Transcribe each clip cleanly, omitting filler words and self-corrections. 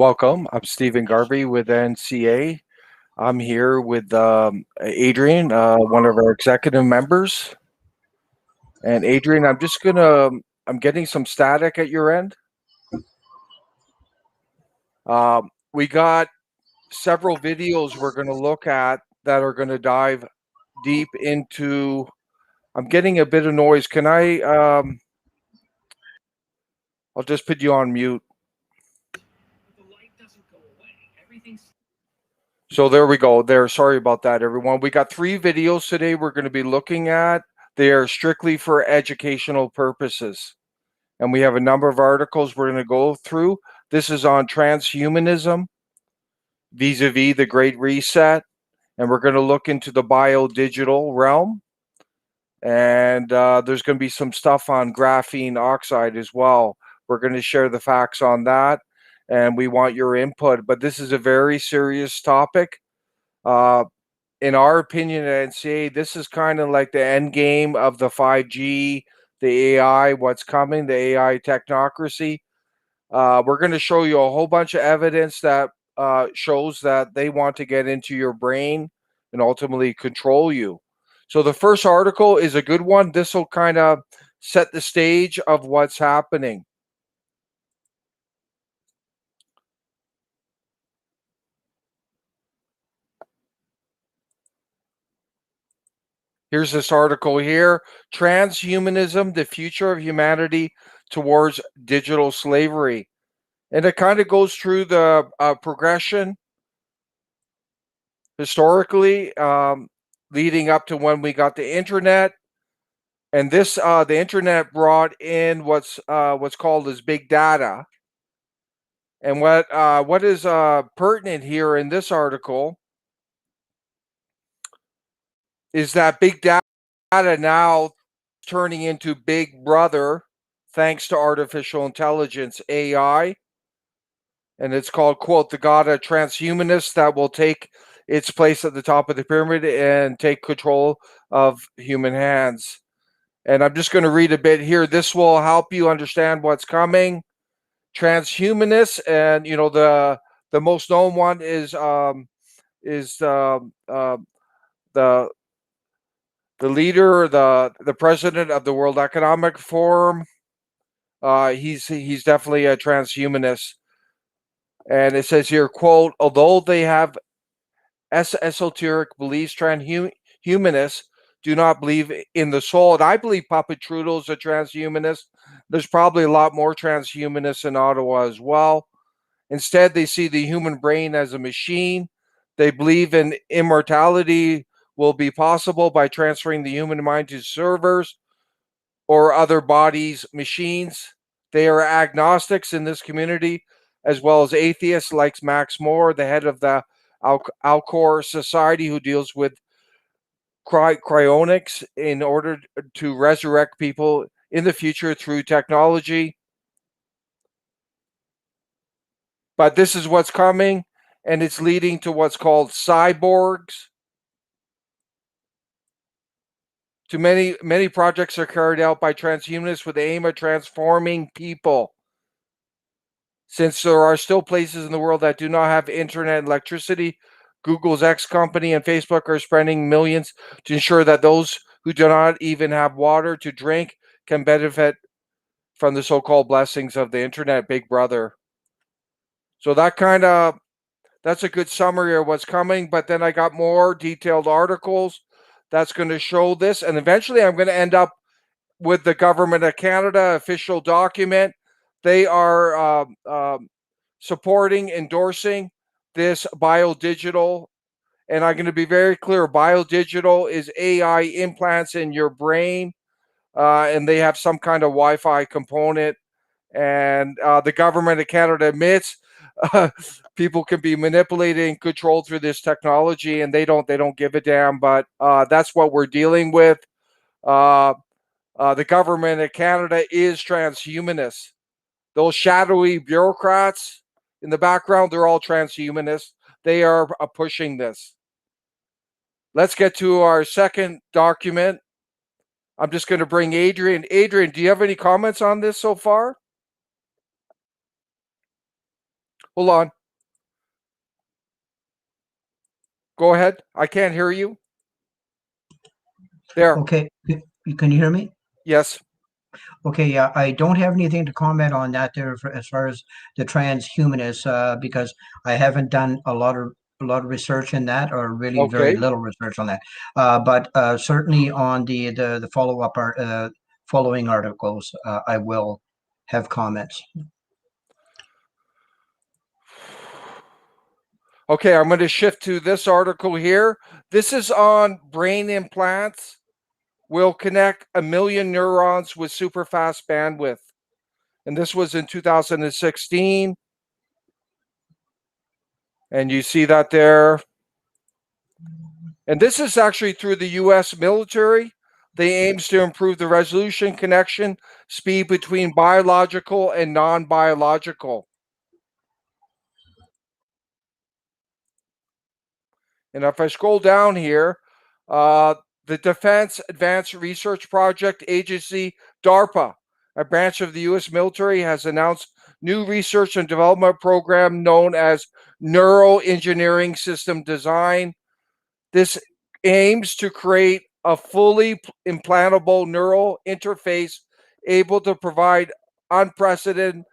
Welcome. I'm Stephen Garvey with NCA. I'm here with Adrian, one of our executive members. And Adrian, I'm getting some static at your end. We got several videos we're going to look at that are going to dive deep into. I'm getting a bit of noise. I'll just put you on mute. So there we go. Sorry about that, everyone. We got 3 videos today we're going to be looking at. They are strictly for educational purposes. And we have a number of articles we're going to go through. This is on transhumanism, vis-a-vis the Great Reset. And we're going to look into the biodigital realm. And there's going to be some stuff on graphene oxide as well. We're going to share the facts on that. And we want your input. But this is a very serious topic. In our opinion at NCA, this is kind of like the end game of the 5G, the AI, what's coming, the AI technocracy. We're going to show you a whole bunch of evidence that shows that they want to get into your brain and ultimately control you. So the first article is a good one. This will kind of set the stage of what's happening. Here's this article here. Transhumanism, the future of humanity towards digital slavery. And it kind of goes through the progression historically, leading up to when we got the internet. And this, the internet brought in what's called as big data. And what is pertinent here in this article is that big data now turning into Big Brother thanks to artificial intelligence, AI. And it's called, quote, the god of transhumanists that will take its place at the top of the pyramid and take control of human hands. And I'm just going to read a bit here. This will help you understand what's coming. Transhumanists, and the most known one is the leader, the president of the World Economic Forum. He's definitely a transhumanist. And it says here, quote, although they have esoteric beliefs, transhumanists do not believe in the soul. And I believe Papa Trudeau's a transhumanist. There's probably a lot more transhumanists in Ottawa as well. Instead, they see the human brain as a machine. They believe in immortality will be possible by transferring the human mind to servers or other bodies, machines. They are agnostics in this community, as well as atheists like Max Moore, the head of the Alcor Society, who deals with cryonics in order to resurrect people in the future through technology. But this is what's coming, and it's leading to what's called cyborgs. Too many projects are carried out by transhumanists with the aim of transforming people. Since there are still places in the world that do not have internet and electricity, Google's X company and Facebook are spending millions to ensure that those who do not even have water to drink can benefit from the so-called blessings of the internet, Big Brother. So that's a good summary of what's coming. But then I got more detailed articles that's going to show this. And eventually I'm going to end up with the Government of Canada official document. They are supporting, endorsing this biodigital. And I'm going to be very clear. Biodigital is AI implants in your brain. And they have some kind of Wi-Fi component. And the Government of Canada admits people can be manipulated and controlled through this technology, and they don't give a damn. But that's what we're dealing with. The Government of Canada is transhumanist. Those shadowy bureaucrats in the background, they're all transhumanists. They are pushing this. Let's get to our second document. I'm just going to bring Adrian. Adrian, do you have any comments on this so far? Hold on. Go ahead. I can't hear you. There. Okay, can you hear me? Yes. Okay, yeah, I don't have anything to comment on that there as far as the transhumanists, because I haven't done a lot of research in that, or really very Okay. little research on that. But certainly on the follow-up art, following articles, I will have comments. Okay, I'm going to shift to this article here. This is on brain implants will connect 1 million neurons with super fast bandwidth. And this was in 2016. And you see that there. And this is actually through the US military. They aims to improve the resolution, connection, speed between biological and non-biological. And if I scroll down here, the Defense Advanced Research Project Agency, DARPA, a branch of the US military, has announced new research and development program known as Neuroengineering System Design. This aims to create a fully implantable neural interface able to provide unprecedented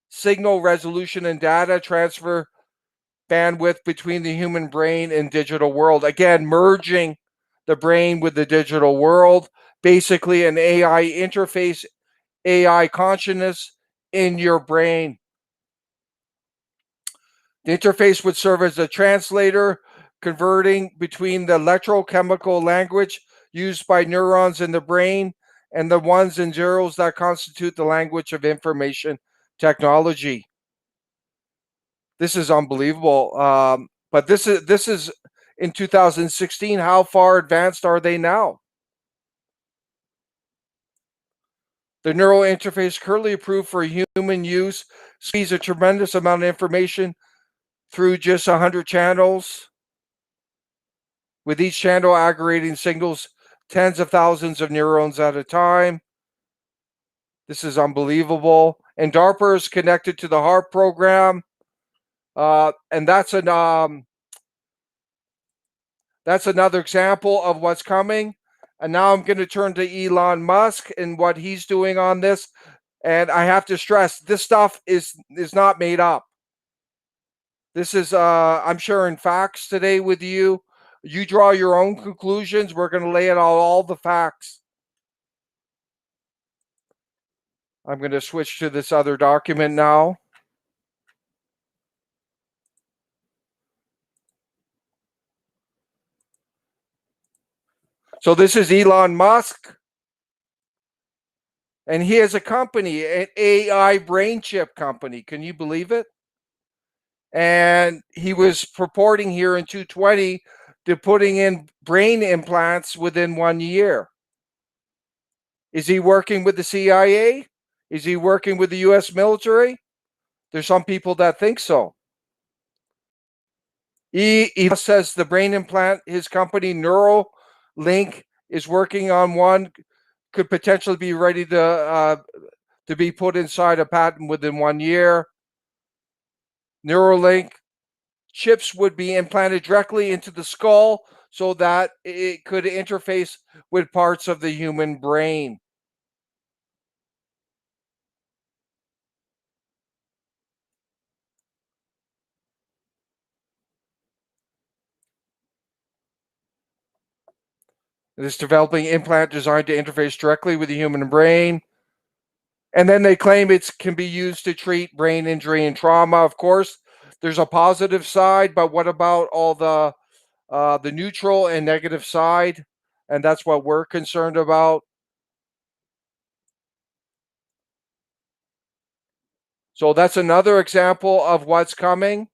signal resolution and data transfer bandwidth between the human brain and digital world. Again, merging the brain with the digital world, basically an AI interface, AI consciousness in your brain. The interface would serve as a translator, converting between the electrochemical language used by neurons in the brain and the ones and zeros that constitute the language of information technology. This is unbelievable. But this is in 2016. How far advanced are they now? The neural interface currently approved for human use speeds a tremendous amount of information through just 100 channels, with each channel aggregating signals tens of thousands of neurons at a time. This is unbelievable. And DARPA is connected to the HARP program, and that's another example of what's coming. And now I'm going to turn to Elon Musk and what he's doing on this. And I have to stress, this stuff is not made up. This is I'm sharing facts today with you. You draw your own conclusions. We're going to lay out all the facts. I'm going to switch to this other document now. So this is Elon Musk, and he has a company, an AI brain chip company. Can you believe it? And he was purporting here in 2020 to putting in brain implants within 1 year. Is he working with the CIA? Is he working with the US military? There's some people that think so. He says the brain implant, his company Neuralink is working on one, could potentially be ready to be put inside a patent within 1 year. Neuralink chips would be implanted directly into the skull so that it could interface with parts of the human brain. It is developing implant designed to interface directly with the human brain. And then they claim it can be used to treat brain injury and trauma. Of course, there's a positive side, but what about all the neutral and negative side? And that's what we're concerned about. So that's another example of what's coming.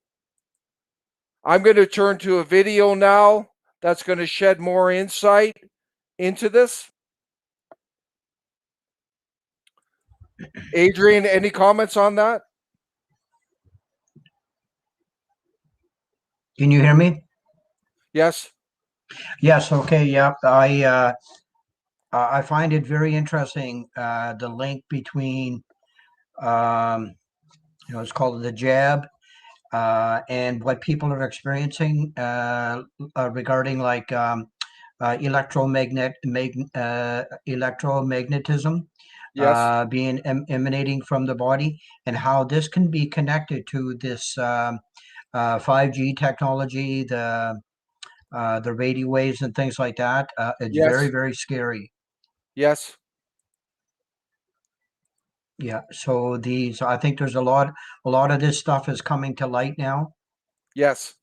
I'm going to turn to a video now that's going to shed more insight into this. Adrian, any comments on that? Can you hear me? Yes. Yes. Okay. Yeah. I find it very interesting, the link between, it's called the jab and what people are experiencing regarding like electromagnetism Yes. emanating from the body, and how this can be connected to this 5G technology, the radio waves and things like that. It's very, Yes. very scary. Yes. Yeah. So I think there's a lot of this stuff is coming to light now. Yes.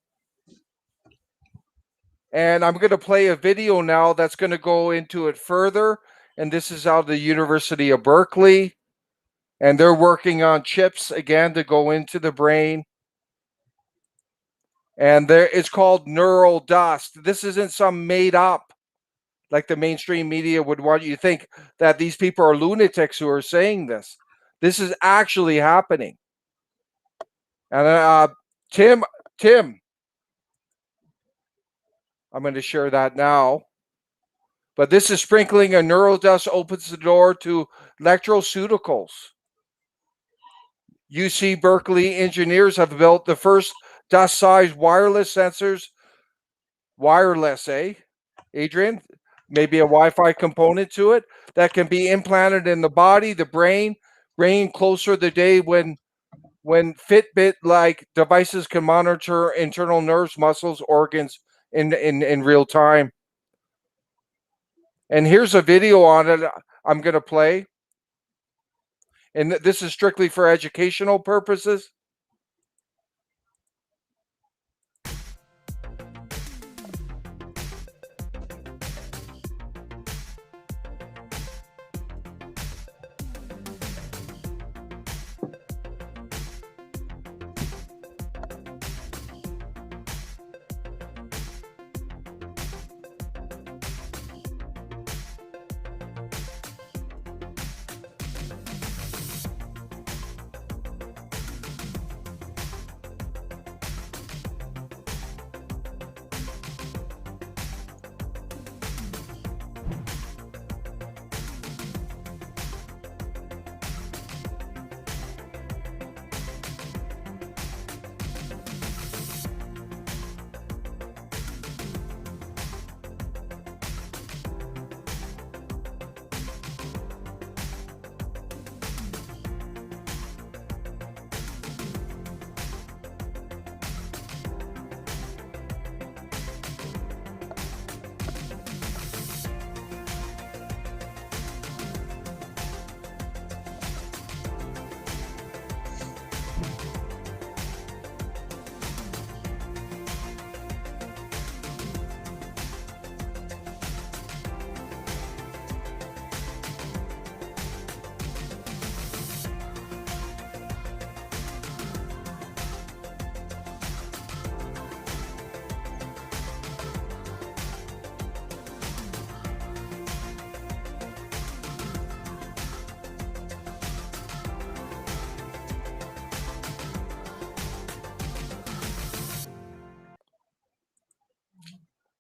And I'm going to play a video now that's going to go into it further. And this is out of the University of Berkeley. And they're working on chips again to go into the brain. And it's called neural dust. This isn't some made up, like the mainstream media would want you to think, that these people are lunatics who are saying this. This is actually happening. And Tim, I'm going to share that now. But this is sprinkling a neural dust opens the door to electroceuticals. UC Berkeley engineers have built the first dust-sized wireless sensors. Wireless, eh, Adrian? Maybe a Wi-Fi component to it that can be implanted in the body, the brain, bringing closer the day when Fitbit-like devices can monitor internal nerves, muscles, organs in real time. And here's a video on it I'm going to play. And this is strictly for educational purposes.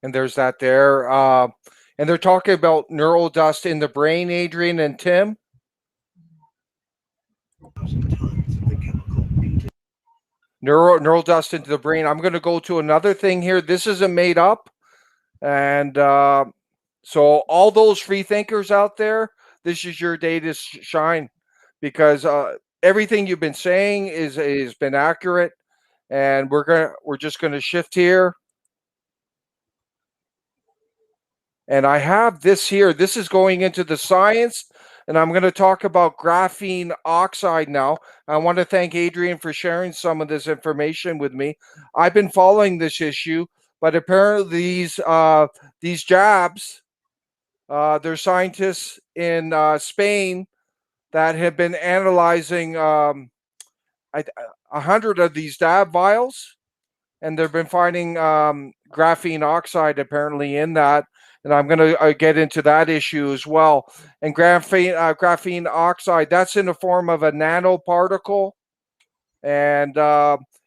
And there's that there. And they're talking about neural dust in the brain, Adrian and Tim. Neural dust into the brain. I'm going to go to another thing here. This isn't made up. And so all those free thinkers out there, this is your day to shine, because everything you've been saying is been accurate. And we're just gonna shift here. And I have this here. This is going into the science, and I'm going to talk about graphene oxide now. I want to thank Adrian for sharing some of this information with me. I've been following this issue, but apparently these jabs, there's scientists in Spain that have been analyzing 100 of these dab vials, and they've been finding graphene oxide apparently in that. And I'm going to get into that issue as well. And graphene oxide, that's in the form of a nanoparticle. And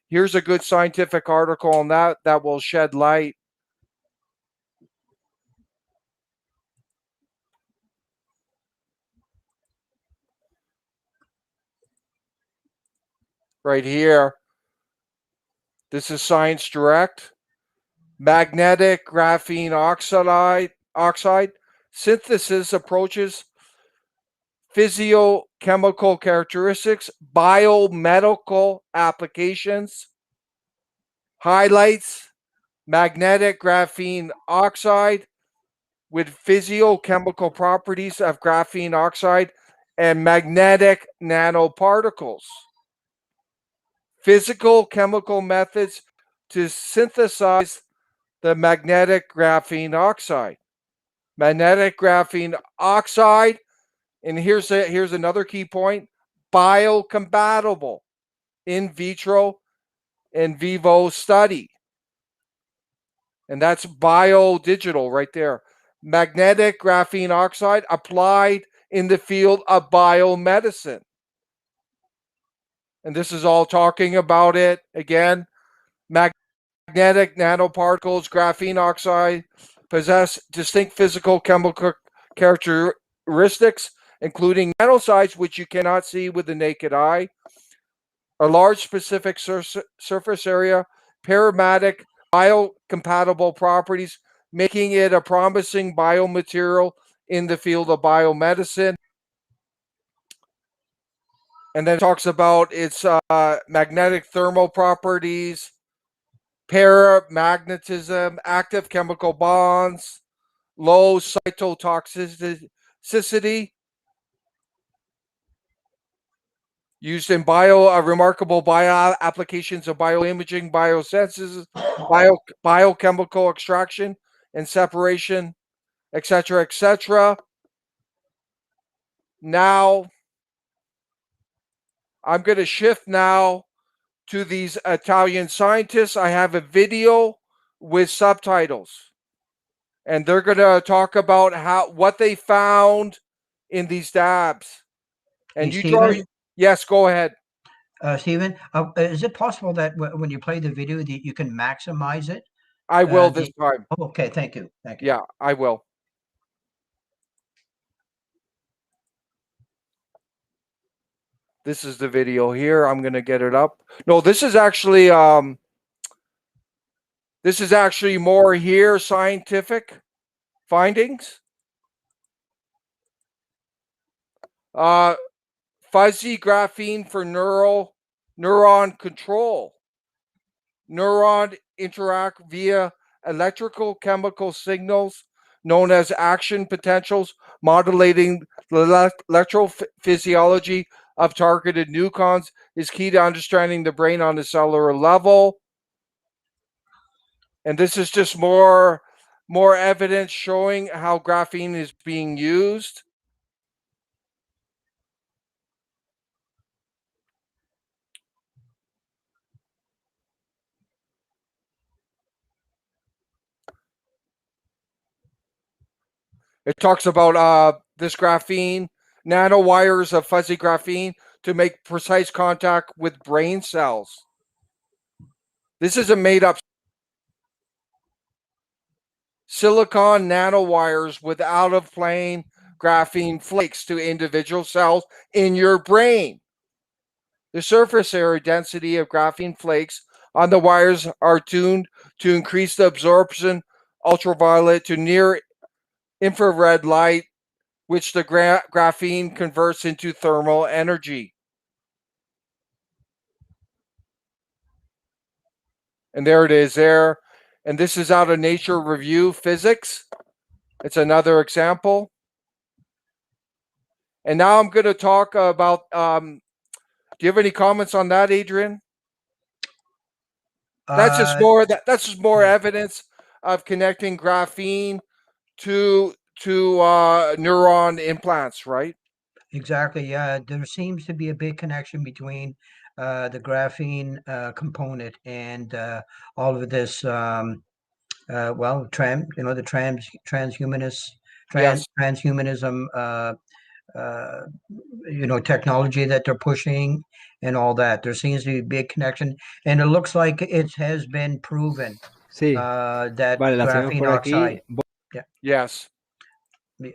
here's a good scientific article on that will shed light. Right here. This is Science Direct. Magnetic graphene oxide synthesis approaches physiochemical characteristics, biomedical applications, highlights magnetic graphene oxide with physiochemical properties of graphene oxide and magnetic nanoparticles. Physical chemical methods to synthesize the magnetic graphene oxide. Magnetic graphene oxide, and here's another key point, biocompatible in vitro in vivo study. And that's biodigital right there. Magnetic graphene oxide applied in the field of biomedicine. And this is all talking about it again. Magnetic nanoparticles, graphene oxide, possess distinct physical chemical characteristics, including nanosize, which you cannot see with the naked eye, a large specific surface area, parametric biocompatible properties, making it a promising biomaterial in the field of biomedicine. And then it talks about its magnetic thermal properties, paramagnetism, active chemical bonds, low cytotoxicity, used in remarkable bio applications of bioimaging, biosensors, biochemical extraction and separation, etc., etc. Now, I'm going to shift now to these Italian scientists. I have a video with subtitles, and they're going to talk about what they found in these dabs. And Hey, you draw. Yes, go ahead. Stephen, is it possible that when you play the video that you can maximize it? I will this time. Oh, okay, thank you. Thank you. Yeah, I will. This is the video here. I'm going to get it up. No, this is actually more here scientific findings. Fuzzy graphene for neuron control. Neuron interact via electrical chemical signals known as action potentials, modulating the electrophysiology of targeted neurons is key to understanding the brain on a cellular level. And this is just more evidence showing how graphene is being used. It talks about this graphene, nanowires of fuzzy graphene to make precise contact with brain cells. This is a made-up silicon nanowires with out-of-plane graphene flakes to individual cells in your brain. The surface area density of graphene flakes on the wires are tuned to increase the absorption ultraviolet to near infrared light, which the graphene converts into thermal energy. And there it is there. And this is out of Nature Review Physics. It's another example. And now I'm going to talk about, do you have any comments on that, Adrian? That's just more evidence of connecting graphene to neuron implants, right? Exactly. Yeah, there seems to be a big connection between the graphene component and all of this. The transhumanism, technology that they're pushing and all that. There seems to be a big connection, and it looks like it has been proven that Vale, la seguimos graphene por oxide. aquí. Yes.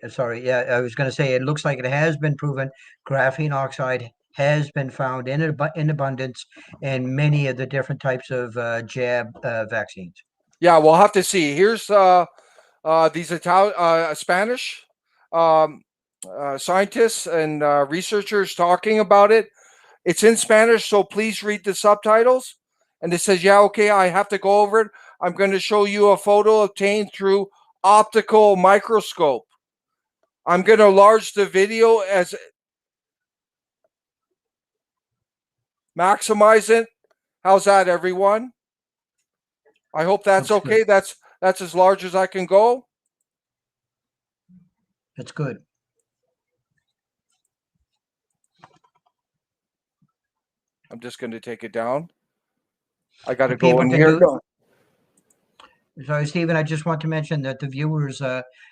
Sorry, yeah, I was going to say it looks like it has been proven graphene oxide has been found in abundance in many of the different types of jab vaccines. Yeah, we'll have to see. Here's these Spanish um, scientists and researchers talking about it. It's in Spanish, so please read the subtitles. And it says, yeah, okay, I have to go over it. I'm going to show you a photo obtained through optical microscope. I'm going to enlarge the video as maximize it. How's that, everyone? I hope that's Looks okay. good. That's as large as I can go. That's good. I'm just going to take it down. I got to For people go in to here. do, so, Stephen, I just want to mention that the viewers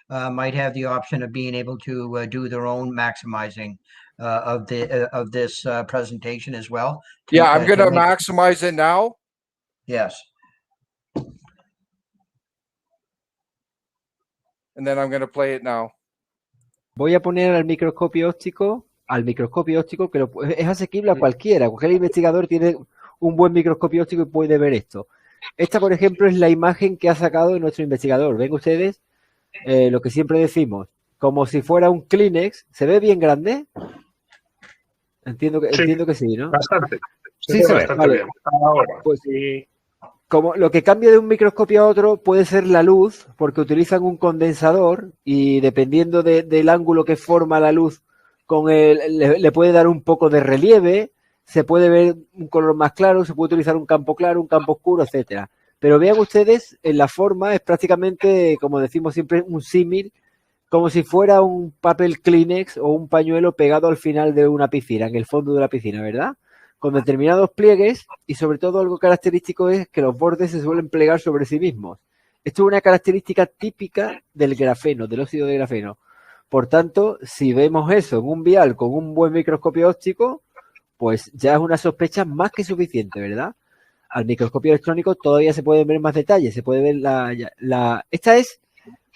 might have the option of being able to do their own maximizing of this presentation as well. Yeah, I'm going to make, maximize it now. yes. And then I'm going to play it now. Voy a poner al microscopio óptico que es asequible a cualquiera. Cualquier investigador tiene un buen microscopio óptico y puede ver esto. Esta, por ejemplo, es la imagen que ha sacado nuestro investigador. Ven ustedes lo que siempre decimos, como si fuera un Kleenex. ¿Se ve bien grande? Entiendo que sí, ¿no? Bastante. Sí, se ve, bastante vale. bien. Ahora, Pues como lo que cambia de un microscopio a otro puede ser la luz, porque utilizan un condensador y dependiendo del ángulo que forma la luz, le puede dar un poco de relieve, se puede ver un color más claro, se puede utilizar un campo claro, un campo oscuro, etcétera. Pero vean ustedes, en la forma es prácticamente, como decimos siempre, un símil, como si fuera un papel Kleenex o un pañuelo pegado al final de una piscina, en el fondo de la piscina, ¿verdad? Con determinados pliegues y sobre todo algo característico es que los bordes se suelen plegar sobre sí mismos. Esto es una característica típica del grafeno, del óxido de grafeno. Por tanto, si vemos eso en un vial con un buen microscopio óptico, pues ya es una sospecha más que suficiente, ¿verdad? Al microscopio electrónico todavía se pueden ver más detalles, se puede ver Esta es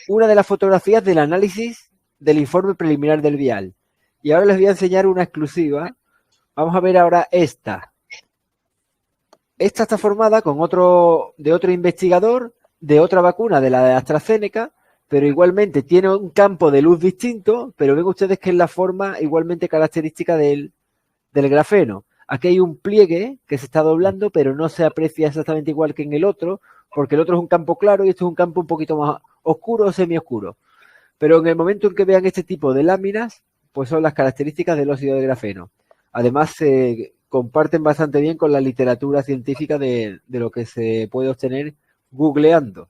una de las fotografías del análisis del informe preliminar del vial. Y ahora les voy a enseñar una exclusiva. Vamos a ver ahora esta. Esta está formada con otro investigador de otra vacuna, de la de AstraZeneca, pero igualmente tiene un campo de luz distinto, pero ven ustedes que es la forma igualmente característica del grafeno. Aquí hay un pliegue que se está doblando, pero no se aprecia exactamente igual que en el otro, porque el otro es un campo claro y esto es un campo un poquito más oscuro o semioscuro. Pero en el momento en que vean este tipo de láminas, pues son las características del óxido de grafeno. Además, se comparten bastante bien con la literatura científica de lo que se puede obtener googleando.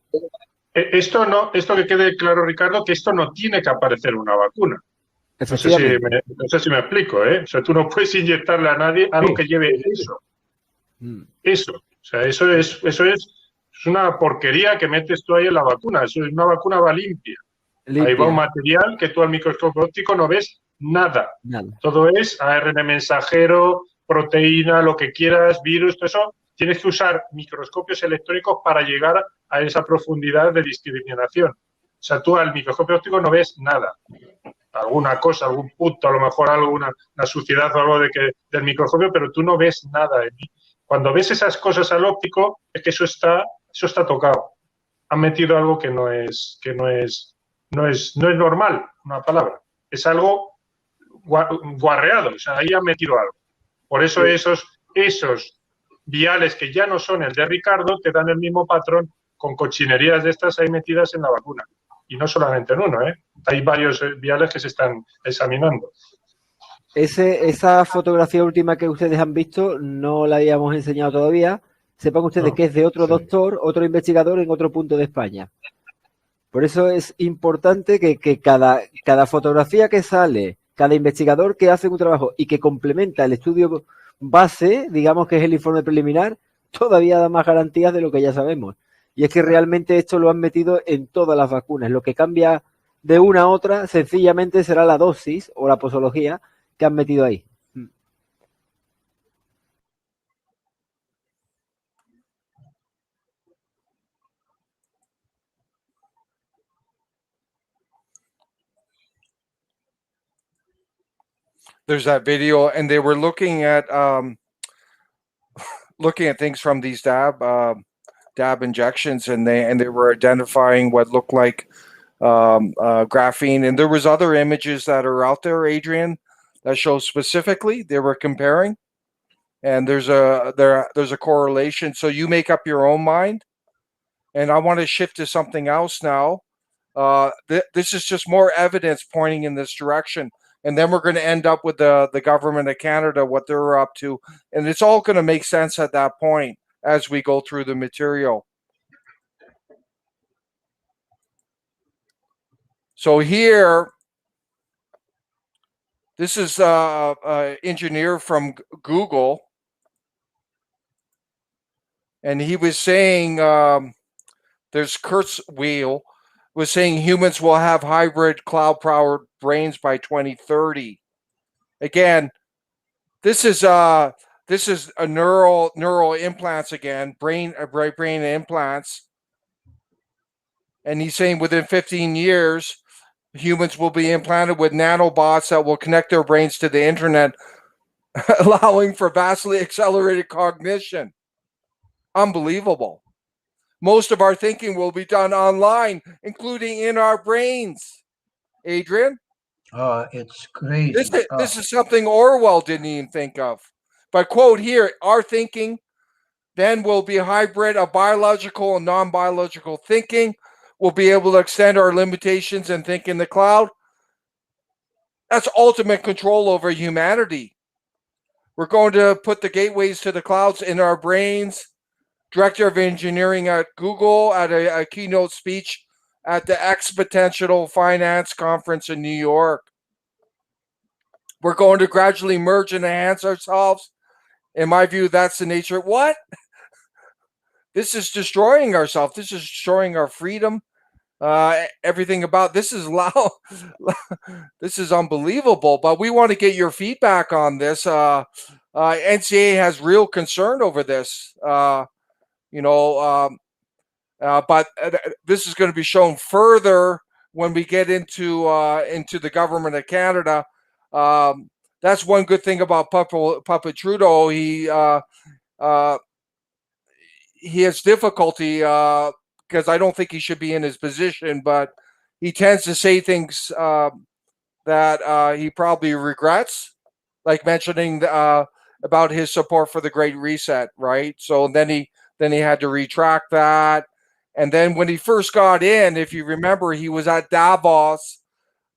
esto que quede claro, Ricardo, que esto no tiene que aparecer una vacuna. No sé si me explico, ¿eh? O sea, tú no puedes inyectarle a nadie algo que lleve eso. Eso. O sea, eso es una porquería que metes tú ahí en la vacuna. Eso es una vacuna va limpia. Ahí va un material que tú al microscopio óptico no ves nada. Todo es ARN mensajero, proteína, lo que quieras, virus, todo eso. Tienes que usar microscopios electrónicos para llegar a esa profundidad de discriminación. O sea, tú al microscopio óptico no ves nada. Alguna cosa, algún punto, a lo mejor alguna una suciedad o algo del microscopio, pero tú no ves nada. Cuando ves esas cosas al óptico, es que eso está tocado. Han metido algo que no es normal, una palabra. Es algo guarreado, o sea, ahí han metido algo. Por eso esos viales que ya no son el de Ricardo te dan el mismo patrón con cochinerías de estas ahí metidas en la vacuna. Y no solamente en uno, ¿eh? Hay varios viales que se están examinando. Esa fotografía última que ustedes han visto no la habíamos enseñado todavía. Sepan ustedes que es de otro doctor, otro investigador en otro punto de España. Por eso es importante que cada fotografía que sale, cada investigador que hace un trabajo y que complementa el estudio base, digamos que es el informe preliminar, todavía da más garantías de lo que ya sabemos. Y es que realmente esto lo han metido en todas las vacunas. Lo que cambia de una a otra sencillamente será la dosis o la posología que han metido ahí. there's that video, and they were looking at things from these dab injections, and they were identifying what looked like graphene, and there was other images that are out there, Adrian, that show specifically they were comparing, and there's a correlation. So you make up your own mind, and I want to shift to something else now. This is just more evidence pointing in this direction, and then we're going to end up with the government of Canada, what they're up to, and it's all going to make sense at that point as we go through the material. So here, this is an engineer from Google, and he was saying, there's Kurzweil was saying humans will have hybrid cloud-powered brains by 2030. Again, this is a neural implants again, brain implants, and he's saying within 15 years, humans will be implanted with nanobots that will connect their brains to the internet, allowing for vastly accelerated cognition. Unbelievable. Most of our thinking will be done online, including in our brains. Adrian? It's crazy. This is something Orwell didn't even think of. But quote here, our thinking then will be a hybrid of biological and non-biological thinking. We'll be able to extend our limitations and think in the cloud. That's ultimate control over humanity. We're going to put the gateways to the clouds in our brains. Director of Engineering at Google at a keynote speech at the Exponential Finance Conference in New York. We're going to gradually merge and enhance ourselves. In my view, that's the nature. What? This is destroying ourselves. This is destroying our freedom. Everything about this is loud. This is unbelievable. But we want to get your feedback on this. NCA has real concern over this. But this is going to be shown further when we get into the government of Canada. That's one good thing about Puppet Trudeau. He has difficulty because I don't think he should be in his position, but he tends to say things that he probably regrets, like mentioning about his support for the Great Reset, right? So then he had to retract that. And then when he first got in, if you remember, he was at Davos,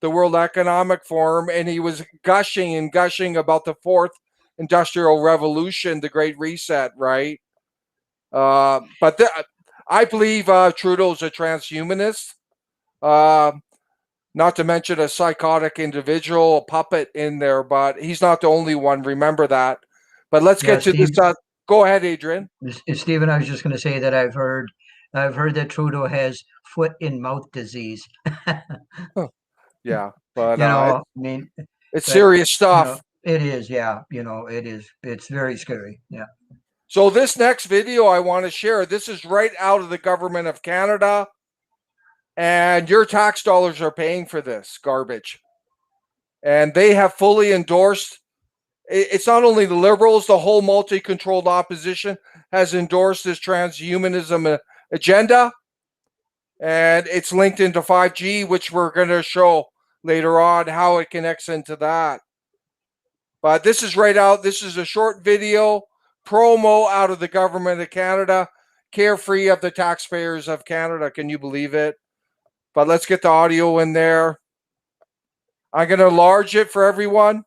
the World Economic Forum, and he was gushing about the fourth industrial revolution, the Great Reset, right? But I believe Trudeau's a transhumanist, not to mention a psychotic individual, a puppet in there, but he's not the only one. Remember that. But let's get to this. Go ahead, Adrian. Stephen, I was just going to say that I've heard that Trudeau has foot and mouth disease. Yeah, but I mean, it's serious stuff. It is, yeah. It is. It's very scary. Yeah. So this next video I want to share, this is right out of the government of Canada, and your tax dollars are paying for this garbage. And they have fully endorsed. It's not only the Liberals, the whole multi-controlled opposition has endorsed this transhumanism agenda. And it's linked into 5G, which we're going to show later on how it connects into that. But this is right out. This is a short video promo out of the government of Canada, carefree of the taxpayers of Canada. Can you believe it? But let's get the audio in there. I'm going to enlarge it for everyone.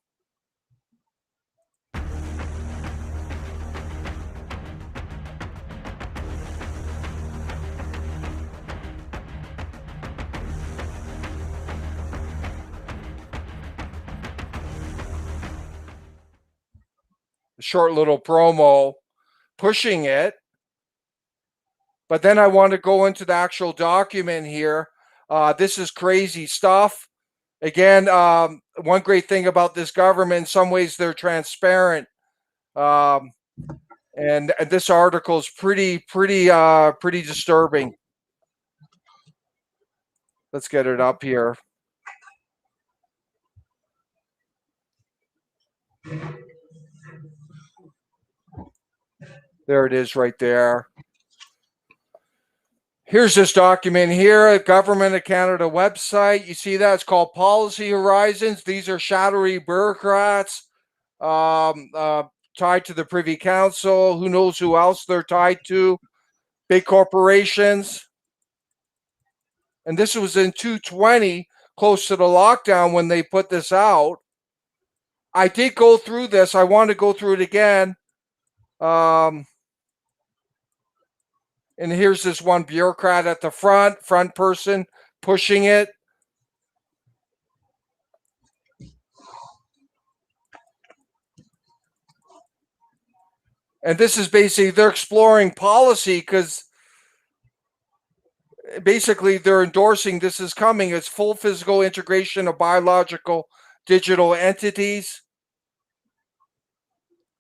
Short little promo pushing it. But then I want to go into the actual document here. This is crazy stuff. Again, one great thing about this government, in some ways they're transparent. And this article is pretty disturbing. Let's get it up here. There it is right there. Here's this document here, a Government of Canada website. You see that? It's called Policy Horizons. These are shadowy bureaucrats tied to the Privy Council. Who knows who else they're tied to? Big corporations. And this was in 2020, close to the lockdown when they put this out. I did go through this. I want to go through it again. And here's this one bureaucrat at the front person pushing it. And this is basically, they're exploring policy because basically they're endorsing this is coming. It's full physical integration of biological digital entities,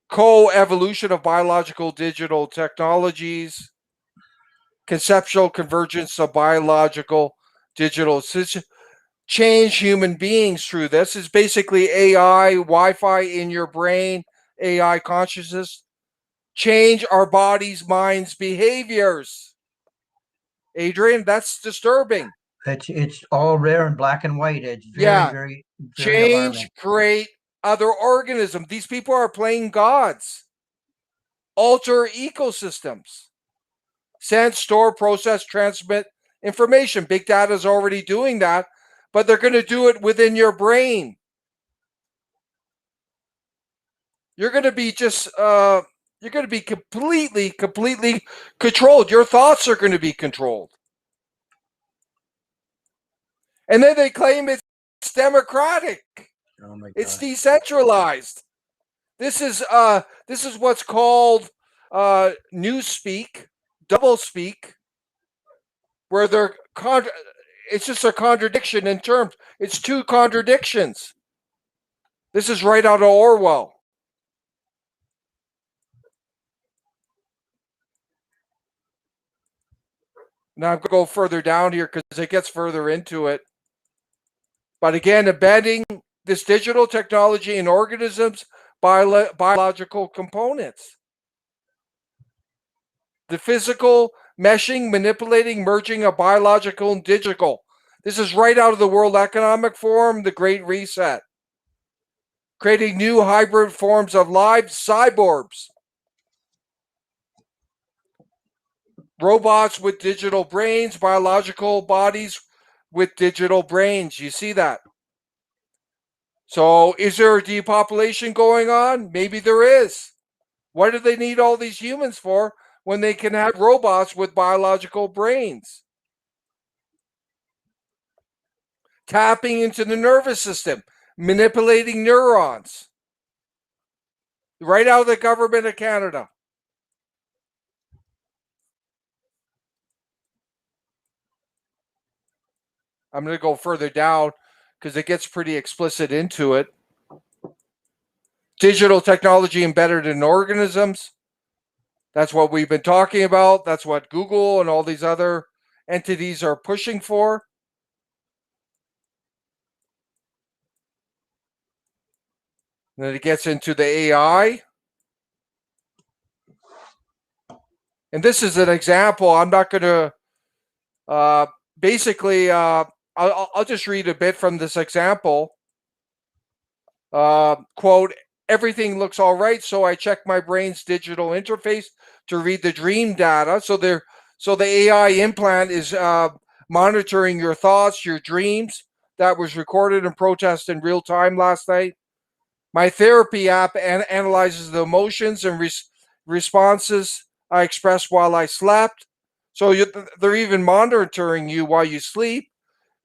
co-evolution of biological digital technologies, conceptual convergence of biological digital change human beings through this. Is basically AI, Wi-Fi in your brain, AI consciousness, change our bodies, minds, behaviors. Adrian, that's disturbing. It's all rare and black and white. It's very change, alarming. create other organisms. These people are playing gods. Alter ecosystems. Send, store, process, transmit information. Big data is already doing that, but they're going to do it within your brain. You're going to be you're going to be completely controlled. Your thoughts are going to be controlled. And then they claim it's democratic. Oh my God. It's decentralized. This is what's called newspeak, doublespeak, where it's just a contradiction in terms. It's two contradictions. This is right out of Orwell. Now I'm going to go further down here because it gets further into it. But again, embedding this digital technology in organisms, biological components. The physical meshing, manipulating, merging of biological and digital. This is right out of the World Economic Forum, the Great Reset. Creating new hybrid forms of life, cyborgs. Robots with digital brains, biological bodies with digital brains. You see that? So is there a depopulation going on? Maybe there is. What do they need all these humans for when they can have robots with biological brains? Tapping into the nervous system, manipulating neurons. Right out of the Government of Canada. I'm going to go further down because it gets pretty explicit into it. Digital technology embedded in organisms. That's what we've been talking about. That's what Google and all these other entities are pushing for. And then it gets into the AI. And this is an example. I'm not going to basically, I'll just read a bit from this example. Quote, everything looks all right, so I check my brain's digital interface to read the dream data. So the AI implant is monitoring your thoughts, your dreams. That was recorded and processed in real time last night. My therapy app analyzes the emotions and responses I expressed while I slept. So they're even monitoring you while you sleep.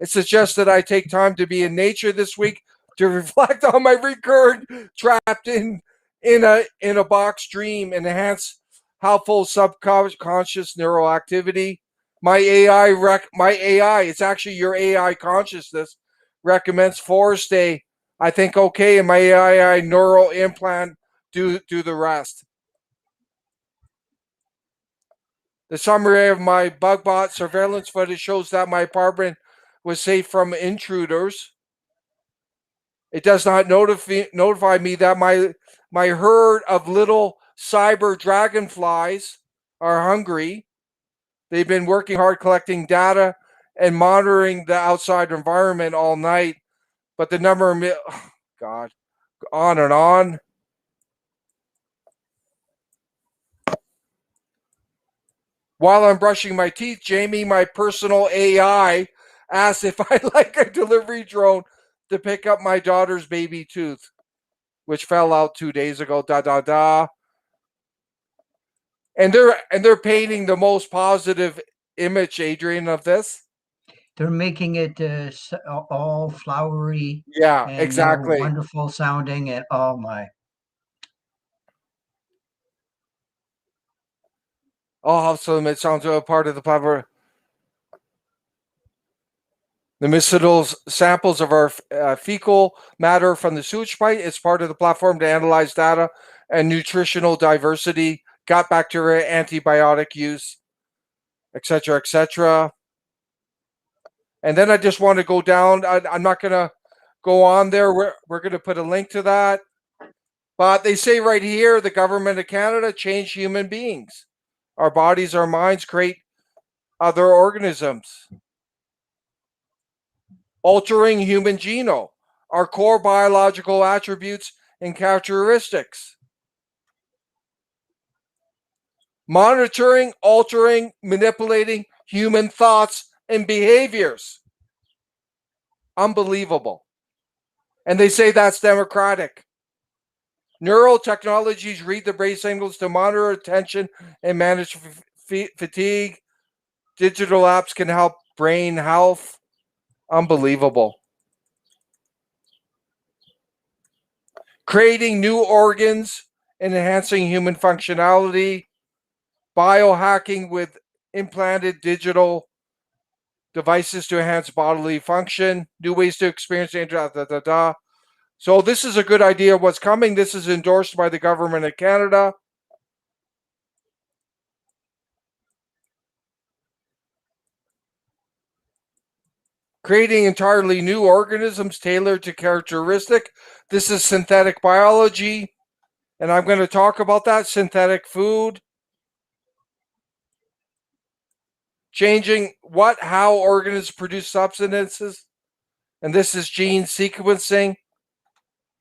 It suggests that I take time to be in nature this week to reflect on my recurrent trapped in a box dream and enhance helpful subconscious neural activity. My AI, it's actually your AI consciousness, recommends forest day. I think okay, and my AI neural implant do the rest. The summary of my bug bot surveillance footage shows that my apartment was safe from intruders. It does not notify me that my herd of little cyber dragonflies are hungry. They've been working hard collecting data and monitoring the outside environment all night, but the number of God, on and on. While I'm brushing my teeth, Jamie, my personal AI, asked if I'd like a delivery drone to pick up my daughter's baby tooth, which fell out 2 days ago. And they're painting the most positive image, Adrian, of this. They're making it all flowery. Yeah, and exactly. Wonderful sounding, and oh my. Oh, so it sounds a part of the platform. The medicinal samples of our fecal matter from the sewage pipe is part of the platform to analyze data and nutritional diversity, gut bacteria, antibiotic use, etc., etc. And then I just want to go down. I'm not going to go on there. We're going to put a link to that. But they say right here, the government of Canada changed human beings. Our bodies, our minds create other organisms. Altering human genome, our core biological attributes and characteristics. Monitoring, altering, manipulating human thoughts and behaviors. Unbelievable. And they say that's democratic. Neural technologies read the brain signals to monitor attention and manage fatigue. Digital apps can help brain health. Unbelievable. Creating new organs and enhancing human functionality. Biohacking with implanted digital devices to enhance bodily function. New ways to experience the So this is a good idea of what's coming. This is endorsed by the government of Canada. Creating entirely new organisms tailored to characteristic. This is synthetic biology, and I'm going to talk about that. Synthetic food. Changing how organisms produce substances, and this is gene sequencing.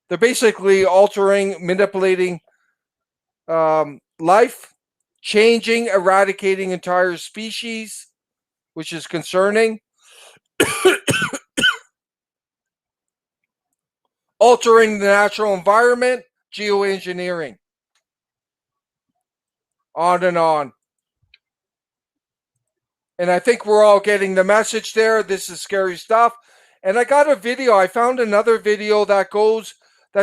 They're basically altering, manipulating life, changing, eradicating entire species, which is concerning. Altering the natural environment, geoengineering. On and on. And I think we're all getting the message there. This is scary stuff. And I got a video. I found another video that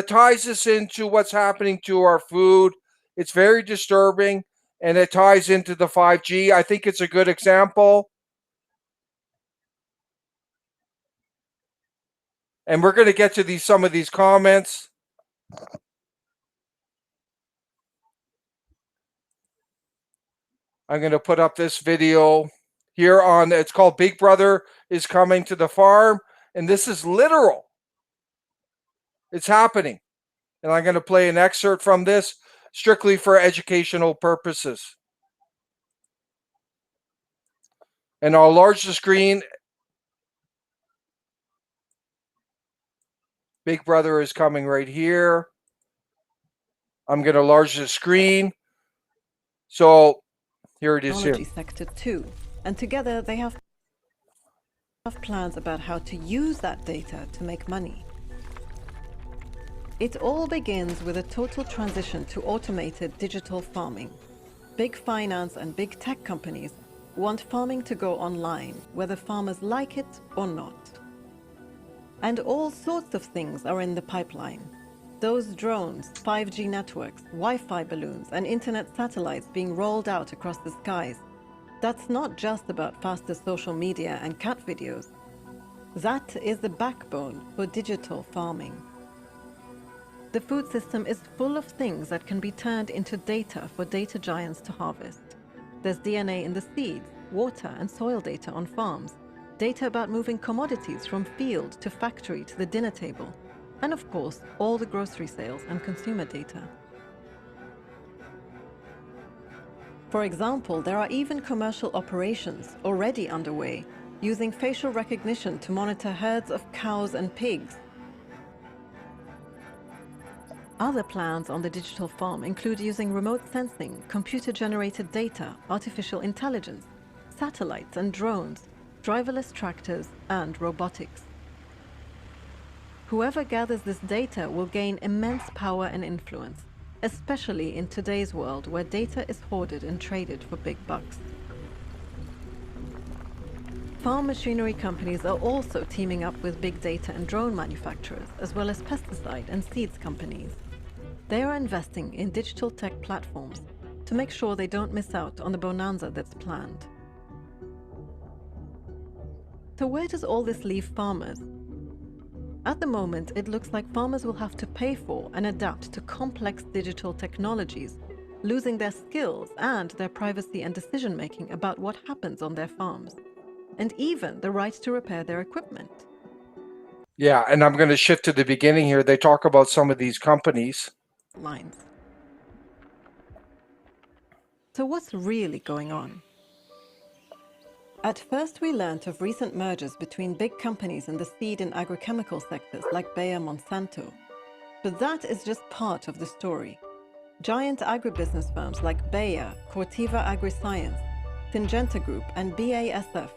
ties us into what's happening to our food. It's very disturbing, and it ties into the 5G. I think it's a good example. And we're going to get to some of these comments. I'm going to put up this video here it's called Big Brother is Coming to the Farm. And this is literal. It's happening. And I'm going to play an excerpt from this strictly for educational purposes. And I'll enlarge the screen. Big Brother is coming right here. I'm going to enlarge the screen. So here it is here. Sector too. And together they have plans about how to use that data to make money. It all begins with a total transition to automated digital farming. Big finance and big tech companies want farming to go online, whether farmers like it or not. And all sorts of things are in the pipeline. Those drones, 5G networks, Wi-Fi balloons, and internet satellites being rolled out across the skies. That's not just about faster social media and cat videos. That is the backbone for digital farming. The food system is full of things that can be turned into data for data giants to harvest. There's DNA in the seeds, water and soil data on farms, data about moving commodities from field to factory to the dinner table, and of course, all the grocery sales and consumer data. For example, there are even commercial operations already underway using facial recognition to monitor herds of cows and pigs. Other plans on the digital farm include using remote sensing, computer-generated data, artificial intelligence, satellites and drones, driverless tractors, and robotics. Whoever gathers this data will gain immense power and influence, especially in today's world where data is hoarded and traded for big bucks. Farm machinery companies are also teaming up with big data and drone manufacturers, as well as pesticide and seeds companies. They are investing in digital tech platforms to make sure they don't miss out on the bonanza that's planned. So where does all this leave farmers? At the moment, it looks like farmers will have to pay for and adapt to complex digital technologies, losing their skills and their privacy and decision-making about what happens on their farms, and even the right to repair their equipment. Yeah, and I'm going to shift to the beginning here. They talk about some of these companies. Lines. So what's really going on? At first, we learnt of recent mergers between big companies in the seed and agrochemical sectors like Bayer Monsanto. But that is just part of the story. Giant agribusiness firms like Bayer, Corteva Agriscience, Syngenta Group, and BASF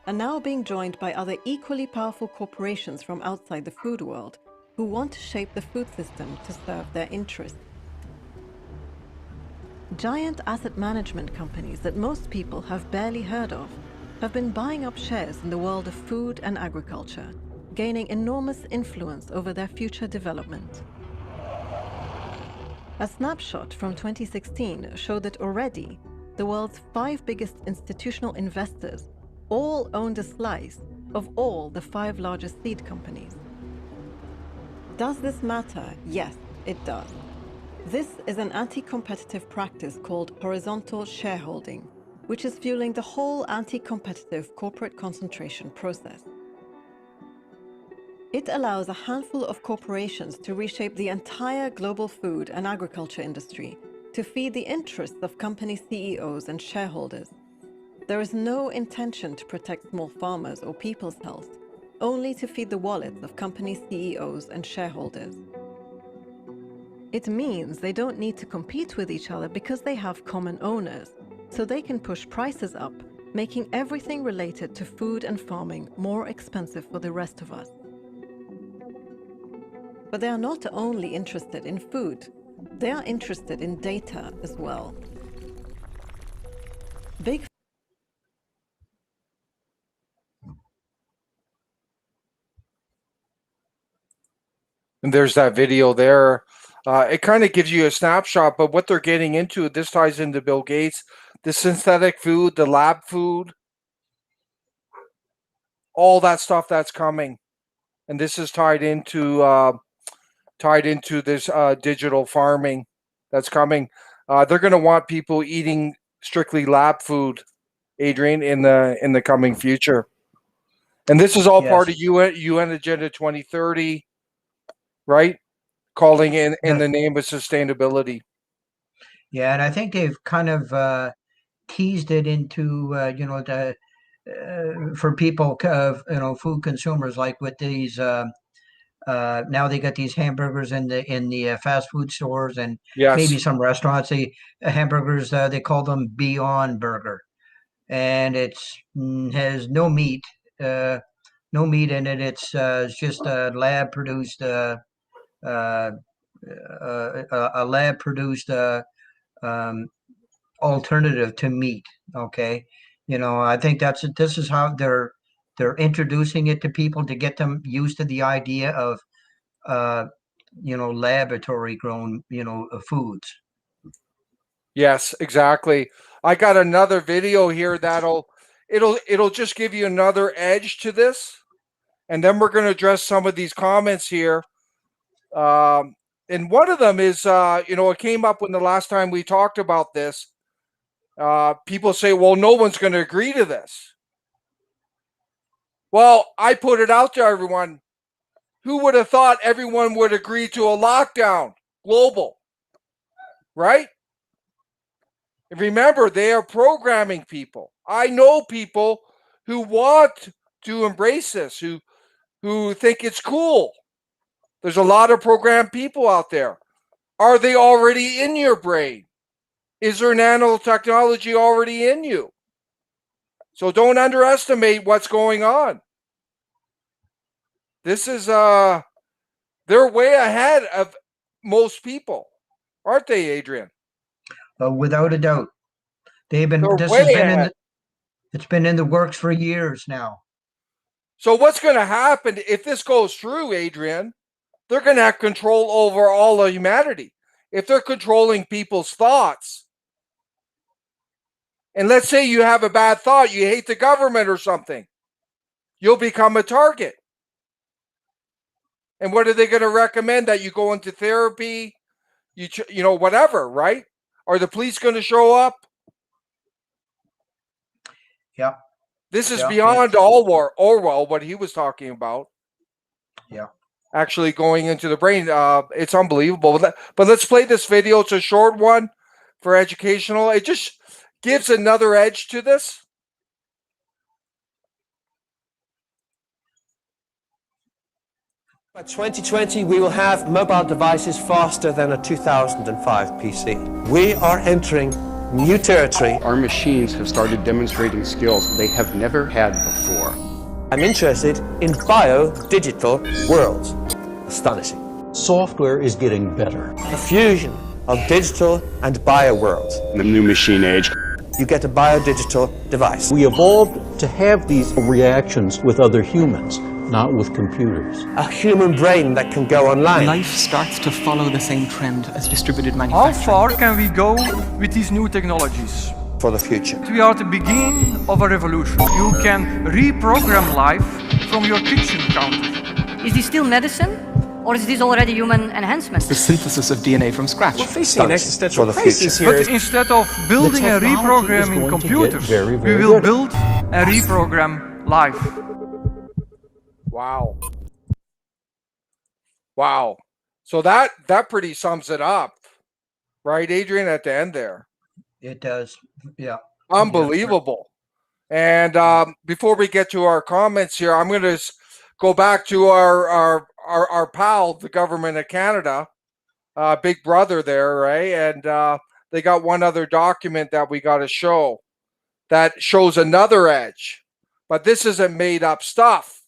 are now being joined by other equally powerful corporations from outside the food world who want to shape the food system to serve their interests. Giant asset management companies that most people have barely heard of have been buying up shares in the world of food and agriculture, gaining enormous influence over their future development. A snapshot from 2016 showed that already the world's 5 biggest institutional investors all owned a slice of all the 5 largest seed companies. Does this matter? Yes, it does. This is an anti-competitive practice called horizontal shareholding, which is fueling the whole anti-competitive corporate concentration process. It allows a handful of corporations to reshape the entire global food and agriculture industry to feed the interests of company CEOs and shareholders. There is no intention to protect small farmers or people's health, only to feed the wallets of company CEOs and shareholders. It means they don't need to compete with each other because they have common owners, so they can push prices up, making everything related to food and farming more expensive for the rest of us. But they are not only interested in food, they are interested in data as well. Big And there's that video there. It kind of gives you a snapshot, but what they're getting into, this ties into Bill Gates, the synthetic food, the lab food, all that stuff that's coming. And this is tied into this digital farming that's coming. They're going to want people eating strictly lab food, Adrian, in the coming future. And this is all part of UN Agenda 2030, right? Calling in the name of sustainability. Yeah, and I think they've kind of teased it into for people, food consumers, like with these. Now they got these hamburgers in the fast food stores and maybe some restaurants. Hamburgers, they call them Beyond Burger, and it's has no meat in it. It's just a lab produced alternative to meat. Okay, I think this is how they're introducing it to people to get them used to the idea of laboratory grown foods. Yes, exactly. I got another video here it'll just give you another edge to this, and then we're going to address some of these comments here. And one of them is, it came up when the last time we talked about this. People say, well, no one's going to agree to this. Well, I put it out to everyone. Who would have thought everyone would agree to a lockdown, global, right? And remember, they are programming people. I know people who want to embrace this, who think it's cool. There's a lot of programmed people out there. Are they already in your brain? Is there nanotechnology already in you? So don't underestimate what's going on. This is they're way ahead of most people, aren't they, Adrian? Without a doubt. They've been They're this way has been ahead. it's been in the works for years now. So what's going to happen if this goes through, Adrian? They're going to have control over all of humanity. If they're controlling people's thoughts, and let's say you have a bad thought, you hate the government or something, you'll become a target. And what are they going to recommend? That you go into therapy, you know, whatever, right? Are the police going to show up? Yeah. This is Yeah, beyond Orwell, what he was talking about. Yeah. Actually going into the brain. It's unbelievable. But let's play this video. It's a short one for educational. It just gives another edge to this. By 2020, we will have mobile devices faster than a 2005 PC. We are entering new territory. Our machines have started demonstrating skills they have never had before. I'm interested in biodigital worlds. Astonishing. Software is getting better. The fusion of digital and bio worlds. In the new machine age, You get a biodigital device. We evolved to have these reactions with other humans, not with computers. A human brain that can go online. Life starts to follow the same trend as distributed How manufacturing. far can we go with these new technologies? For the future. We are at the beginning of a revolution. You can reprogram life from your kitchen counter. Is this still medicine? Or is this already human enhancement? The synthesis of DNA from scratch. We're facing an existential crisis here. But instead of building and reprogramming computers, we will build and reprogram life. Wow. Wow. So that pretty sums it up. Right, Adrian, at the end there. It does. Yeah. Unbelievable. And before we get to our comments here, I'm going to go back to our pal, the government of Canada, big brother there, right? And they got one other document that we got to show that shows another edge. But this isn't made up stuff.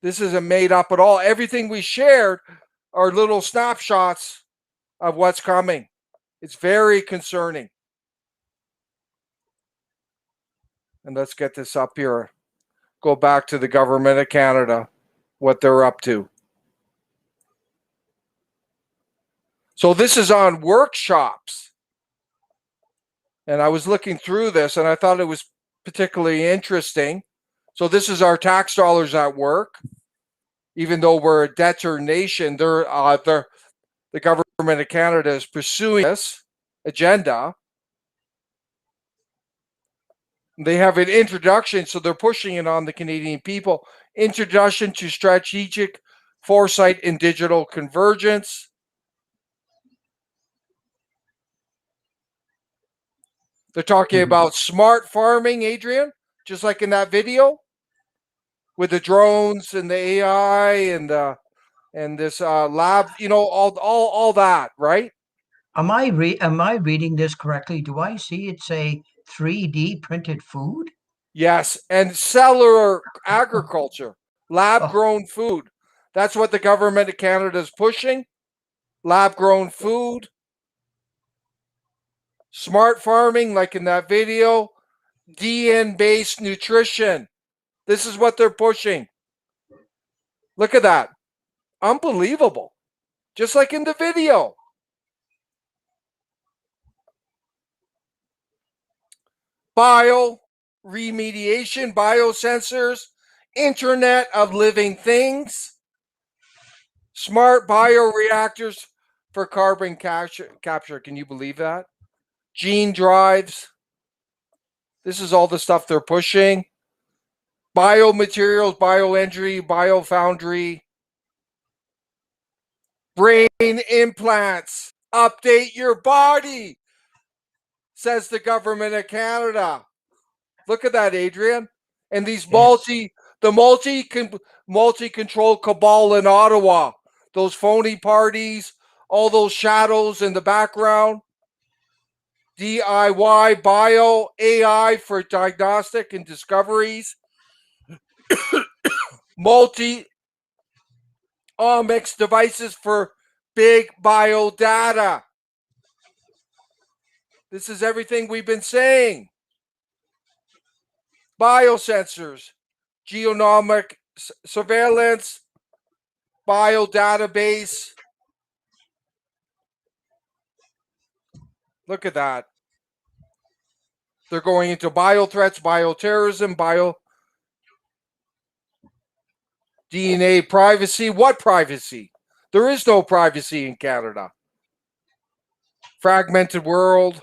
This isn't made up at all. Everything we shared are little snapshots of what's coming. It's very concerning. And let's get this up here. Go back to the government of Canada, what they're up to. So this is on workshops. And I was looking through this and I thought it was particularly interesting. So this is our tax dollars at work. Even though we're a debtor nation, the government of Canada is pursuing this agenda. They have an introduction, so they're pushing it on the Canadian people. Introduction to Strategic Foresight in Digital Convergence. They're talking about smart farming, Adrian, just like in that video, with the drones and the AI and this lab, you know, all that, right? Am I reading this correctly? Do I see it say 3D printed food? Yes, and cellular agriculture, lab-grown food. That's what the government of Canada is pushing. Lab-grown food. Smart farming, like in that video. DN-based nutrition. This is what they're pushing. Look at that. Unbelievable. Just like in the video. Bio remediation, biosensors, Internet of Living Things, smart bioreactors for carbon capture. Can you believe that? Gene drives. This is all the stuff they're pushing. biomaterials, bioengineering, biofoundry, brain implants. Update your body, says the government of Canada. Look at that, Adrian. And these multi-control cabal in Ottawa, those phony parties, all those shadows in the background. DIY bio AI for diagnostic and discoveries. Multi-omics devices for big bio data. This is everything we've been saying. Biosensors, genomic surveillance, biodatabase. Look at that. They're going into biothreats, bioterrorism, DNA privacy. What privacy? There is no privacy in Canada. Fragmented world.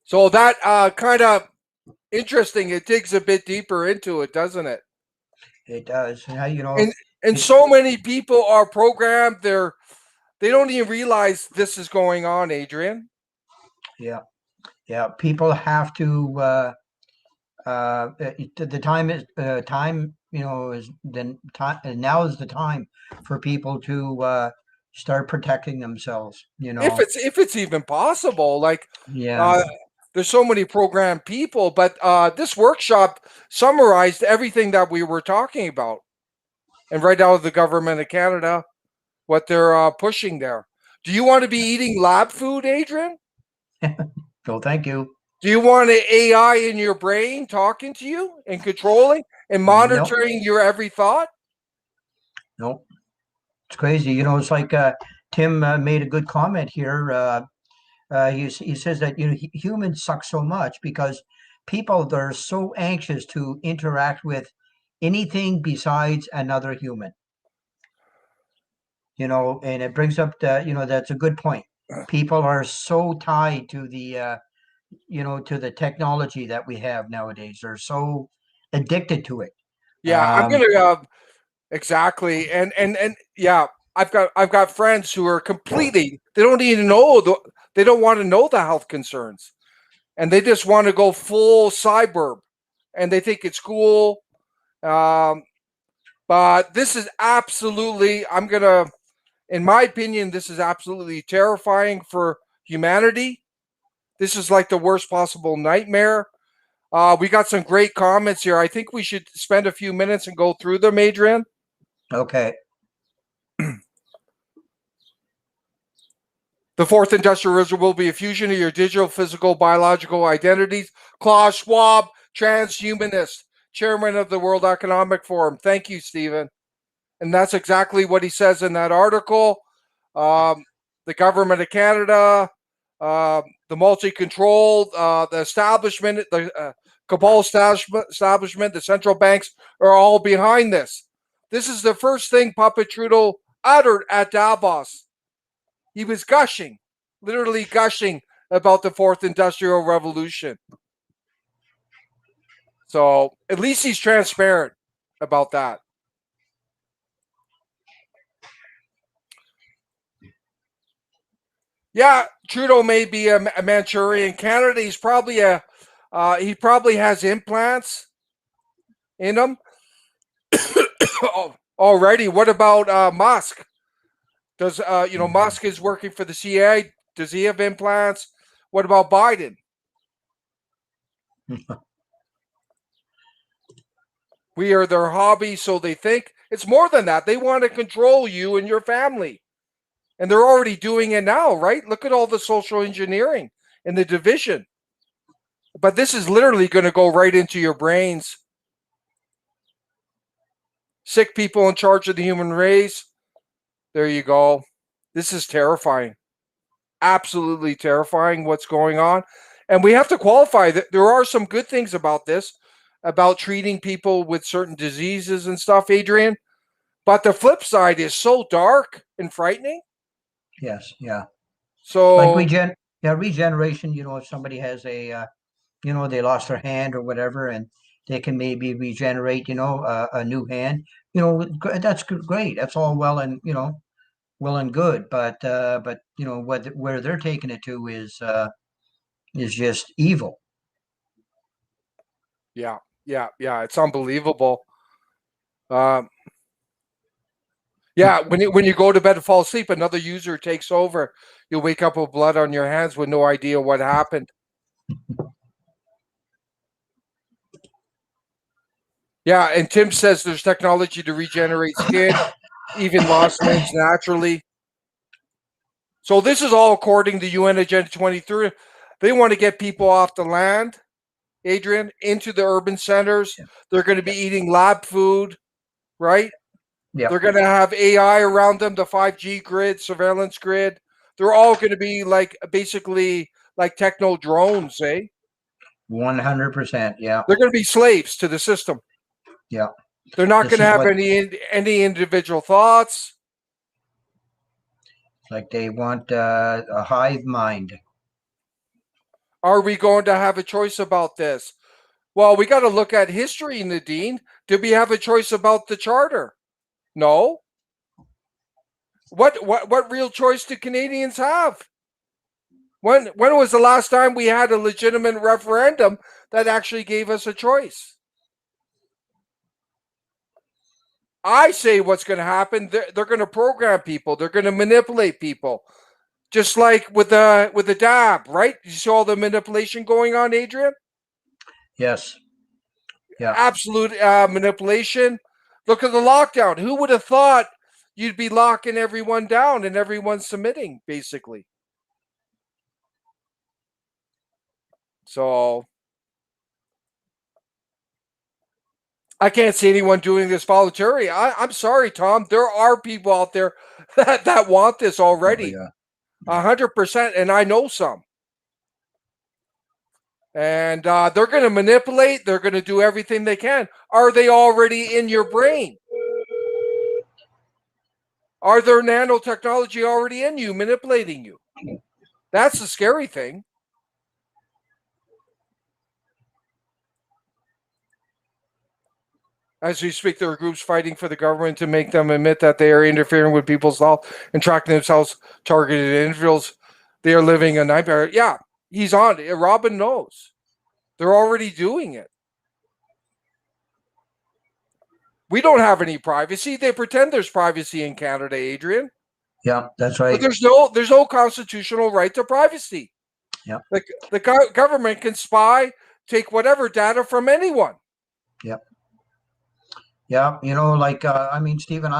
So that kind of interesting. It digs a bit deeper into it, doesn't it? It does. You know, and so many people are programmed. They don't even realize this is going on, Adrian. Yeah. People have to. The time is time. You know, is then time. Now is the time for people to start protecting themselves. You know, if it's even possible. Like, yeah. There's so many programmed people, but this workshop summarized everything that we were talking about. And right out of the government of Canada, what they're pushing there. Do you want to be eating lab food, Adrian? No, thank you. Do you want an AI in your brain talking to you and controlling and monitoring your every thought? Nope. It's crazy. You know, it's like Tim made a good comment here. He says that humans suck so much because people, they're so anxious to interact with anything besides another human. You know, and it brings up that's a good point. People are so tied to the to the technology that we have nowadays. They're so addicted to it. Yeah, I'm gonna exactly, and yeah, I've got friends who are completely. They don't even know they don't want to know the health concerns, and they just want to go full cyber, and they think it's cool. But this is absolutely. In my opinion, this is absolutely terrifying for humanity. This is like the worst possible nightmare. We got some great comments here. I think we should spend a few minutes and go through them, Adrian. Okay. The fourth industrial revolution will be a fusion of your digital, physical, biological identities. Klaus Schwab, transhumanist, chairman of the World Economic Forum. Thank you, Stephen. And that's exactly what he says in that article. The government of Canada, the multi-controlled, the establishment, the cabal establishment, the central banks are all behind this. This is the first thing Papa Trudeau uttered at Davos. He was gushing, literally gushing about the fourth industrial revolution. So at least he's transparent about that. Yeah, Trudeau may be a Manchurian candidate. He's probably he probably has implants in him already. What about Musk? Does Musk is working for the CIA? Does he have implants? What about Biden? We are their hobby, so they think. It's more than that. They want to control you and your family. And they're already doing it now, right? Look at all the social engineering and the division. But this is literally going to go right into your brains. Sick people in charge of the human race. There you go. This is terrifying. Absolutely terrifying what's going on. And we have to qualify that there are some good things about this, about treating people with certain diseases and stuff, Adrian. But the flip side is so dark and frightening. Yes, yeah. So like regeneration, if somebody has a they lost their hand or whatever, and they can maybe regenerate, a new hand. That's great. That's all well and good, but where they're taking it to is just evil. Yeah, it's unbelievable. Yeah, when you go to bed and fall asleep, another user takes over. You'll wake up with blood on your hands with no idea what happened. Yeah, and Tim says there's technology to regenerate skin, even lost limbs naturally. So this is all according to UN Agenda 23. They want to get people off the land, Adrian, into the urban centers. Yeah. They're going to be eating lab food, right? Yeah. They're going to have AI around them, the 5G grid, surveillance grid. They're all going to be basically like techno drones, eh? 100%, yeah. They're going to be slaves to the system. Yeah. They're not going to have any individual thoughts. Like they want a hive mind. Are we going to have a choice about this? Well, we got to look at history, Nadine. Did we have a choice about the charter? No. What real choice do Canadians have? When was the last time we had a legitimate referendum that actually gave us a choice? I say what's going to happen. They're going to program people. They're going to manipulate people, just like with the DAB, right? You saw all the manipulation going on, Adrian. Yes. Yeah. Absolute manipulation. Look at the lockdown. Who would have thought you'd be locking everyone down and everyone submitting, basically? So I can't see anyone doing this voluntarily. I'm sorry, Tom. There are people out there that want this already. 100%, and I know some. And they're going to manipulate. They're going to do everything they can. Are they already in your brain? Are there nanotechnology already in you, manipulating you? That's the scary thing. As we speak, there are groups fighting for the government to make them admit that they are interfering with people's health and tracking themselves targeted individuals. They are living a nightmare. Yeah, he's on. Robin knows. They're already doing it. We don't have any privacy. They pretend there's privacy in Canada, Adrian. Yeah, that's right. But there's no constitutional right to privacy. Yeah. The government can spy, take whatever data from anyone. Yep. Yeah, Stephen,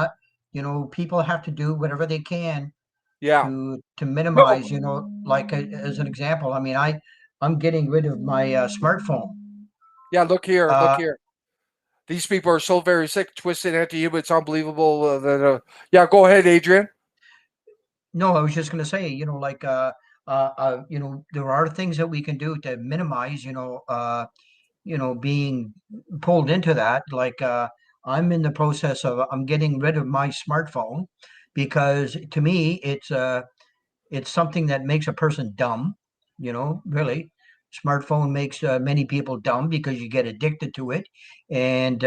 people have to do whatever they can to minimize, as an example, I'm getting rid of my smartphone. Yeah, look here. These people are so very sick, twisted anti-human. It's unbelievable. Yeah, go ahead, Adrian. No, I was just going to say, there are things that we can do to minimize, being pulled into that. I'm in the process of I'm getting rid of my smartphone because to me it's something that makes a person dumb. Really, smartphone makes many people dumb because you get addicted to it, and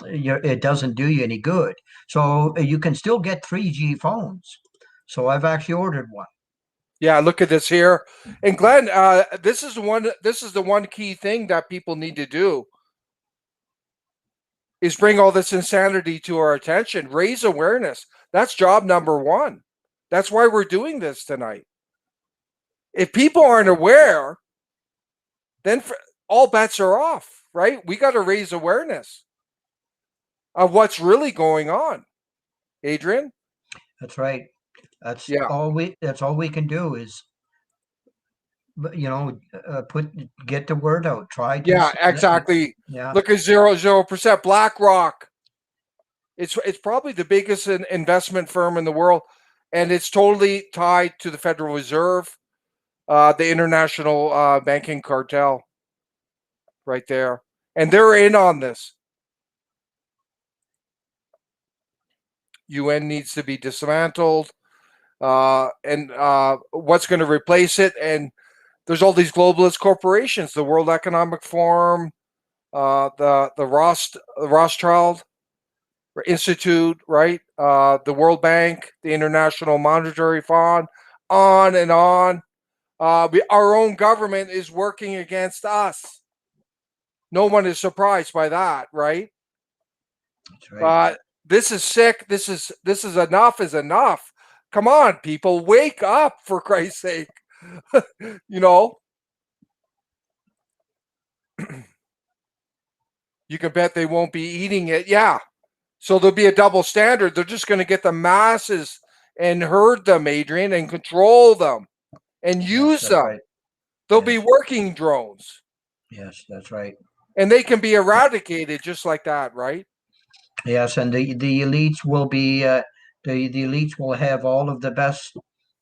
it doesn't do you any good. So you can still get 3G phones. So I've actually ordered one. Yeah, look at this here. And Glenn, this is the one key thing that people need to do is bring all this insanity to our attention, raise awareness. That's job number one. That's why we're doing this tonight. If people aren't aware, then all bets are off, right? We got to raise awareness of what's really going on. Adrian? That's right. That's all we can do is get the word out. Try to. Yeah, exactly. Yeah. Look at 0% BlackRock. It's probably the biggest investment firm in the world, and it's totally tied to the Federal Reserve, the international banking cartel, right there, and they're in on this. UN needs to be dismantled, and what's going to replace it? And there's all these globalist corporations, the World Economic Forum, the Rothschild Institute, right? The World Bank, the International Monetary Fund, on and on. Our own government is working against us. No one is surprised by that, right? That's right. But this is sick. This is enough is enough. Come on, people, wake up, for Christ's sake. You know, you can bet they won't be eating it. Yeah. So there'll be a double standard. They're just going to get the masses and herd them, Adrian, and control them and use them. Right. They'll be working drones. Yes, that's right. And they can be eradicated just like that, right? Yes, and the elites will be the elites will have all of the best,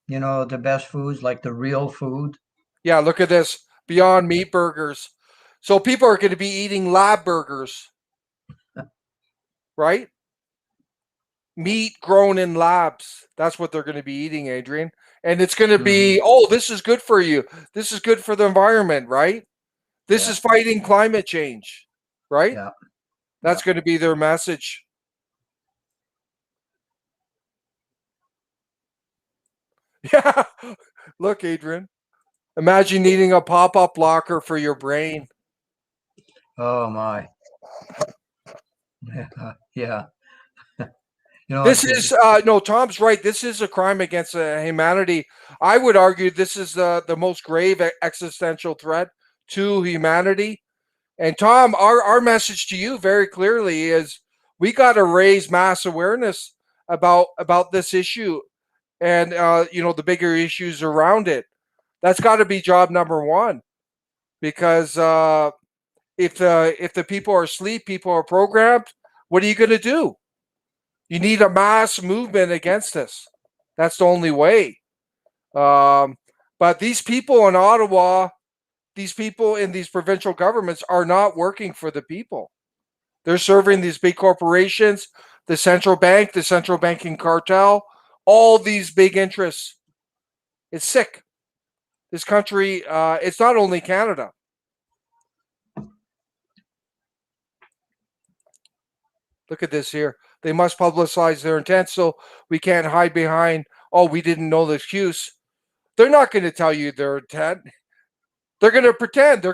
the best foods, like the real food. Yeah, look at this. Beyond Meat burgers. So people are going to be eating lab burgers. Right? Meat grown in labs. That's what they're going to be eating, Adrian. And it's going to be, oh, this is good for you. This is good for the environment, right? This is fighting climate change, right? Yeah. That's going to be their message. Yeah. Look, Adrian. Imagine needing a pop-up locker for your brain. Oh my. Yeah. This is no, Tom's right. This is a crime against humanity. I would argue this is the most grave existential threat to humanity. And Tom, our message to you very clearly is we got to raise mass awareness about this issue and the bigger issues around it. That's got to be job number one, because if the people are asleep, people are programmed. What are you going to do? You need a mass movement against this. That's the only way. But these people in Ottawa, these people in these provincial governments are not working for the people. They're serving these big corporations, the central bank, the central banking cartel, all these big interests. It's sick. This country, it's not only Canada. Look at this here. They must publicize their intent, so we can't hide behind, oh, we didn't know the excuse. They're not going to tell you their intent. They're going to pretend.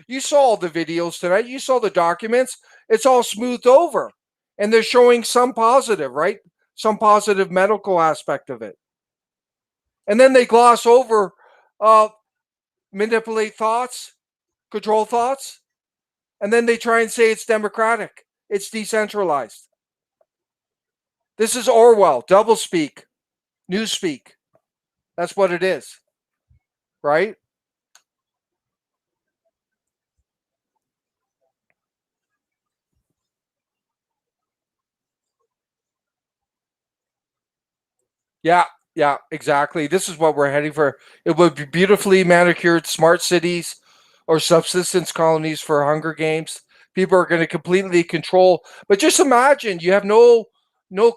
You saw all the videos tonight. You saw the documents. It's all smoothed over. And they're showing some positive, right? Some positive medical aspect of it. And then they gloss over, manipulate thoughts, control thoughts. And then they try and say it's democratic. It's decentralized. This is Orwell, doublespeak, newspeak. That's what it is, right? Yeah, exactly. This is what we're heading for. It would be beautifully manicured smart cities or subsistence colonies for Hunger Games. People are going to completely control. But just imagine you have no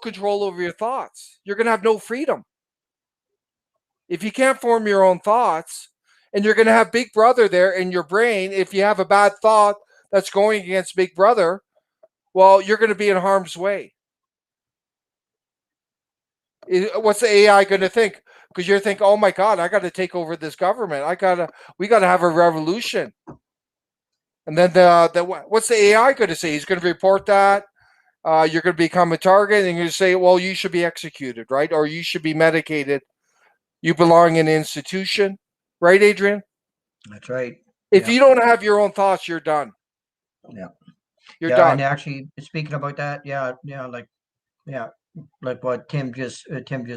control over your thoughts. You're going to have no freedom. If you can't form your own thoughts, and you're going to have Big Brother there in your brain, if you have a bad thought that's going against Big Brother, well, you're going to be in harm's way. What's the AI going to think? Because you're thinking, oh my God, I got to take over this government. We got to have a revolution. And then what's the AI going to say? He's going to report that. You're going to become a target, and you're going to say, well, you should be executed, right? Or you should be medicated. You belong in an institution, right, Adrian? That's right. If you don't have your own thoughts, you're done. Yeah. You're done. And actually, speaking about that, like what Tim just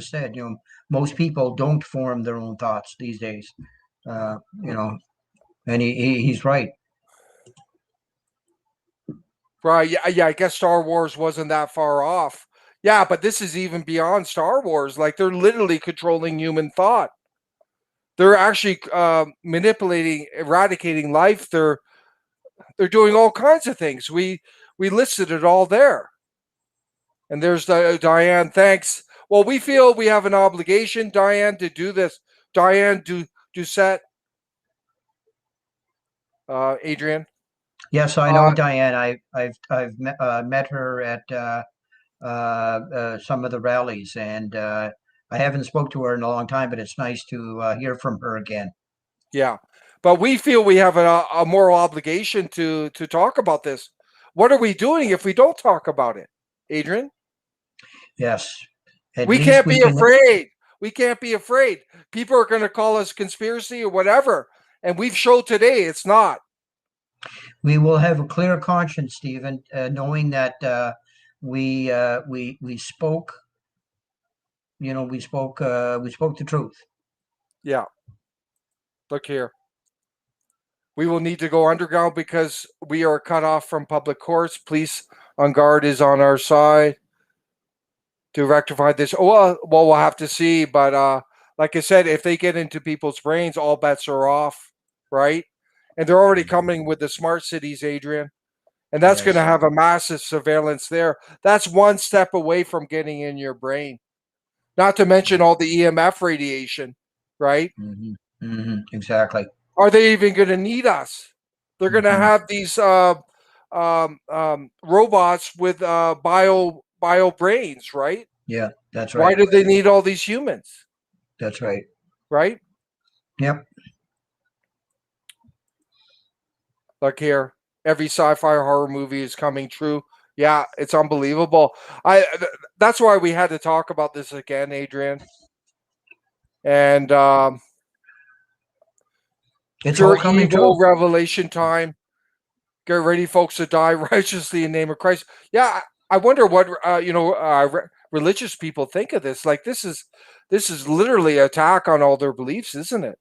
said, most people don't form their own thoughts these days. And he's right. Right. Yeah. I guess Star Wars wasn't that far off. Yeah, but this is even beyond Star Wars. Like, they're literally controlling human thought. They're actually manipulating, eradicating life. They're doing all kinds of things. We listed it all there. And there's Diane. Thanks. Well, we feel we have an obligation, Diane, to do this. Diane Doucette. Adrian? Yes, I know Diane. I've met her at some of the rallies, and I haven't spoke to her in a long time, but it's nice to hear from her again. Yeah, but we feel we have a moral obligation to talk about this. What are we doing if we don't talk about it, Adrian? Yes. We can't be afraid. We can't be afraid. People are going to call us conspiracy or whatever, and we've showed today it's not. We will have a clear conscience, Stephen, knowing that we spoke. You know, we spoke the truth. Yeah. Look here. We will need to go underground because we are cut off from public courts. Police on guard is on our side to rectify this. Well, we'll have to see. But like I said, if they get into people's brains, all bets are off, right? And they're already coming with the smart cities, Adrian. And that's going to have a massive surveillance there. That's one step away from getting in your brain. Not to mention all the EMF radiation, right? Exactly. Are they even going to need us? They're going to have these robots with bio brains, right? Yeah, that's right. Why do they need all these humans? That's right. Right? Yep. Look here. Every sci-fi horror movie is coming true. Yeah, it's unbelievable. That's why we had to talk about this again, Adrian. And it's all coming true. Revelation time. Get ready, folks, to die righteously in the name of Christ. Yeah, I wonder what religious people think of this. Like this is literally an attack on all their beliefs, isn't it?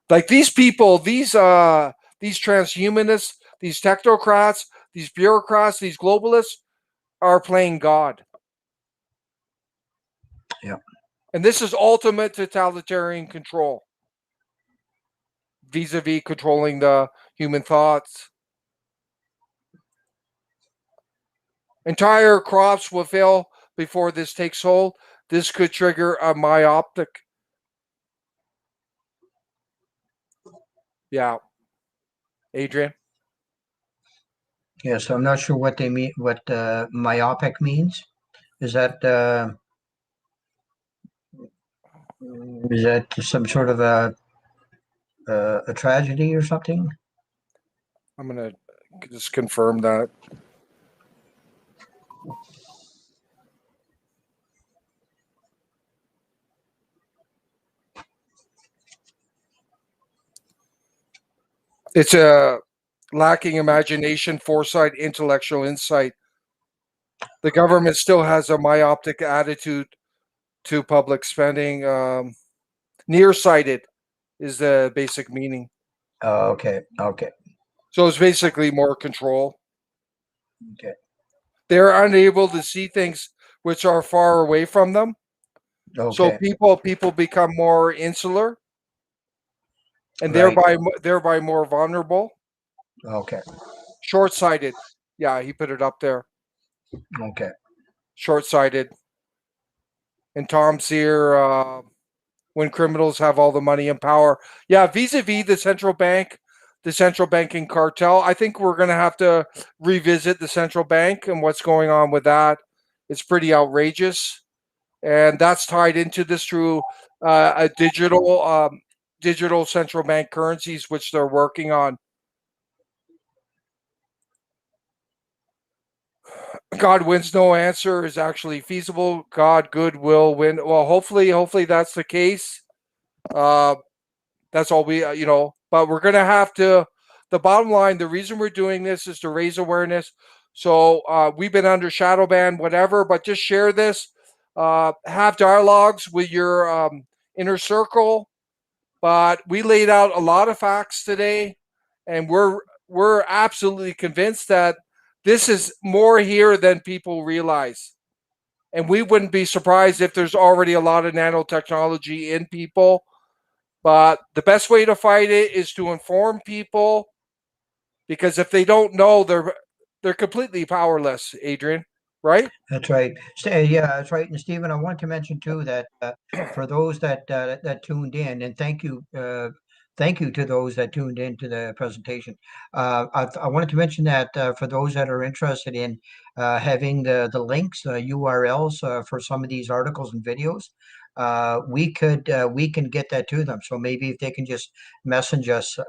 Like these people, these transhumanists, these technocrats, these bureaucrats, these globalists are playing God. Yeah. And this is ultimate totalitarian control. Vis-a-vis controlling the human thoughts. Entire crops will fail before this takes hold. This could trigger a myopic. Yeah. Adrian? Yes, I'm not sure what they mean, what myopic means. Is that some sort of a tragedy or something? I'm going to just confirm that. It's a lacking imagination, foresight, intellectual insight. The government still has a myopic attitude to public spending. Nearsighted is the basic meaning. Okay. Okay. So it's basically more control. Okay. They're unable to see things which are far away from them. Okay. So people become more insular, and thereby more vulnerable. Okay. Short-sighted. Yeah, he put it up there. Okay. Short-sighted. And Tom's here. When criminals have all the money and power. Yeah, vis-a-vis the central bank, the central banking cartel, I think we're going to have to revisit the central bank and what's going on with that. It's pretty outrageous. And that's tied into this through a digital central bank currencies, which they're working on. God wins no answer is actually feasible. God good will win. Well, hopefully that's the case. That's all we, but we're going to have to, the bottom line, the reason we're doing this is to raise awareness. So we've been under shadow ban, whatever, but just share this, have dialogues with your inner circle. But we laid out a lot of facts today, and we're absolutely convinced that this is more here than people realize. And we wouldn't be surprised if there's already a lot of nanotechnology in people. But the best way to fight it is to inform people, because if they don't know, they're completely powerless, Adrian, right? That's right. Yeah, that's right. And Stephen, I want to mention too that for those that tuned in, and thank you thank you to those that tuned into the presentation. I wanted to mention that for those that are interested in having the links, URLs for some of these articles and videos, we can get that to them. So maybe if they can just message us,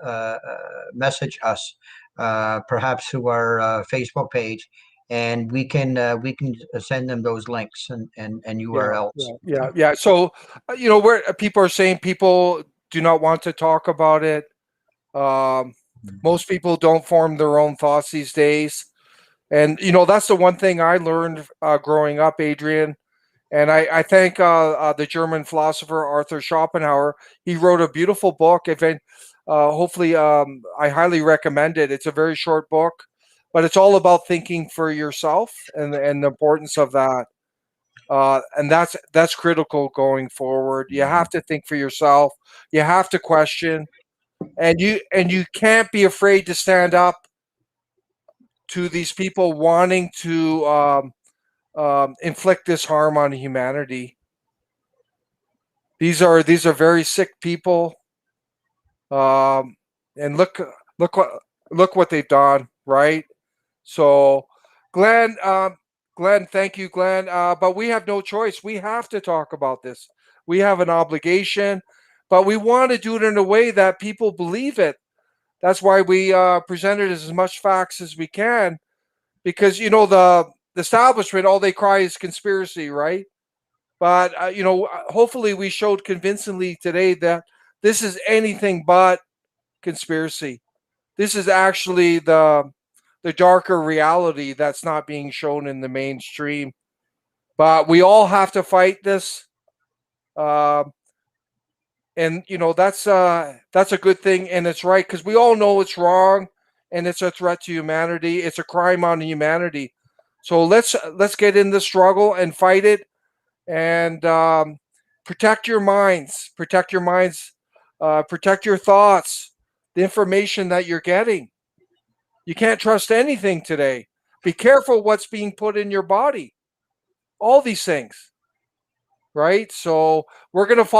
perhaps through our Facebook page, and we can send them those links and URLs. Yeah. So, where people are saying people do not want to talk about it. Most people don't form their own thoughts these days. And, that's the one thing I learned growing up, Adrian. And I thank the German philosopher Arthur Schopenhauer. He wrote a beautiful book. Hopefully, I highly recommend it. It's a very short book, but it's all about thinking for yourself and the importance of that. And that's critical going forward. You have to think for yourself. You have to question, and you can't be afraid to stand up to these people wanting to inflict this harm on humanity. These are very sick people, and look what they've done, right? So, Glenn, thank you, Glenn. But we have no choice. We have to talk about this. We have an obligation, but we want to do it in a way that people believe it. That's why we presented as much facts as we can, because the establishment, all they cry is conspiracy, right? But hopefully we showed convincingly today that this is anything but conspiracy. This is actually the darker reality that's not being shown in the mainstream. But we all have to fight this, and that's a good thing, and it's right, because we all know it's wrong, and it's a threat to humanity. It's a crime on humanity. So let's get in the struggle and fight it, and protect your minds, protect your thoughts, the information that you're getting. You can't trust anything today. Be careful what's being put in your body. All these things, right? So we're going to follow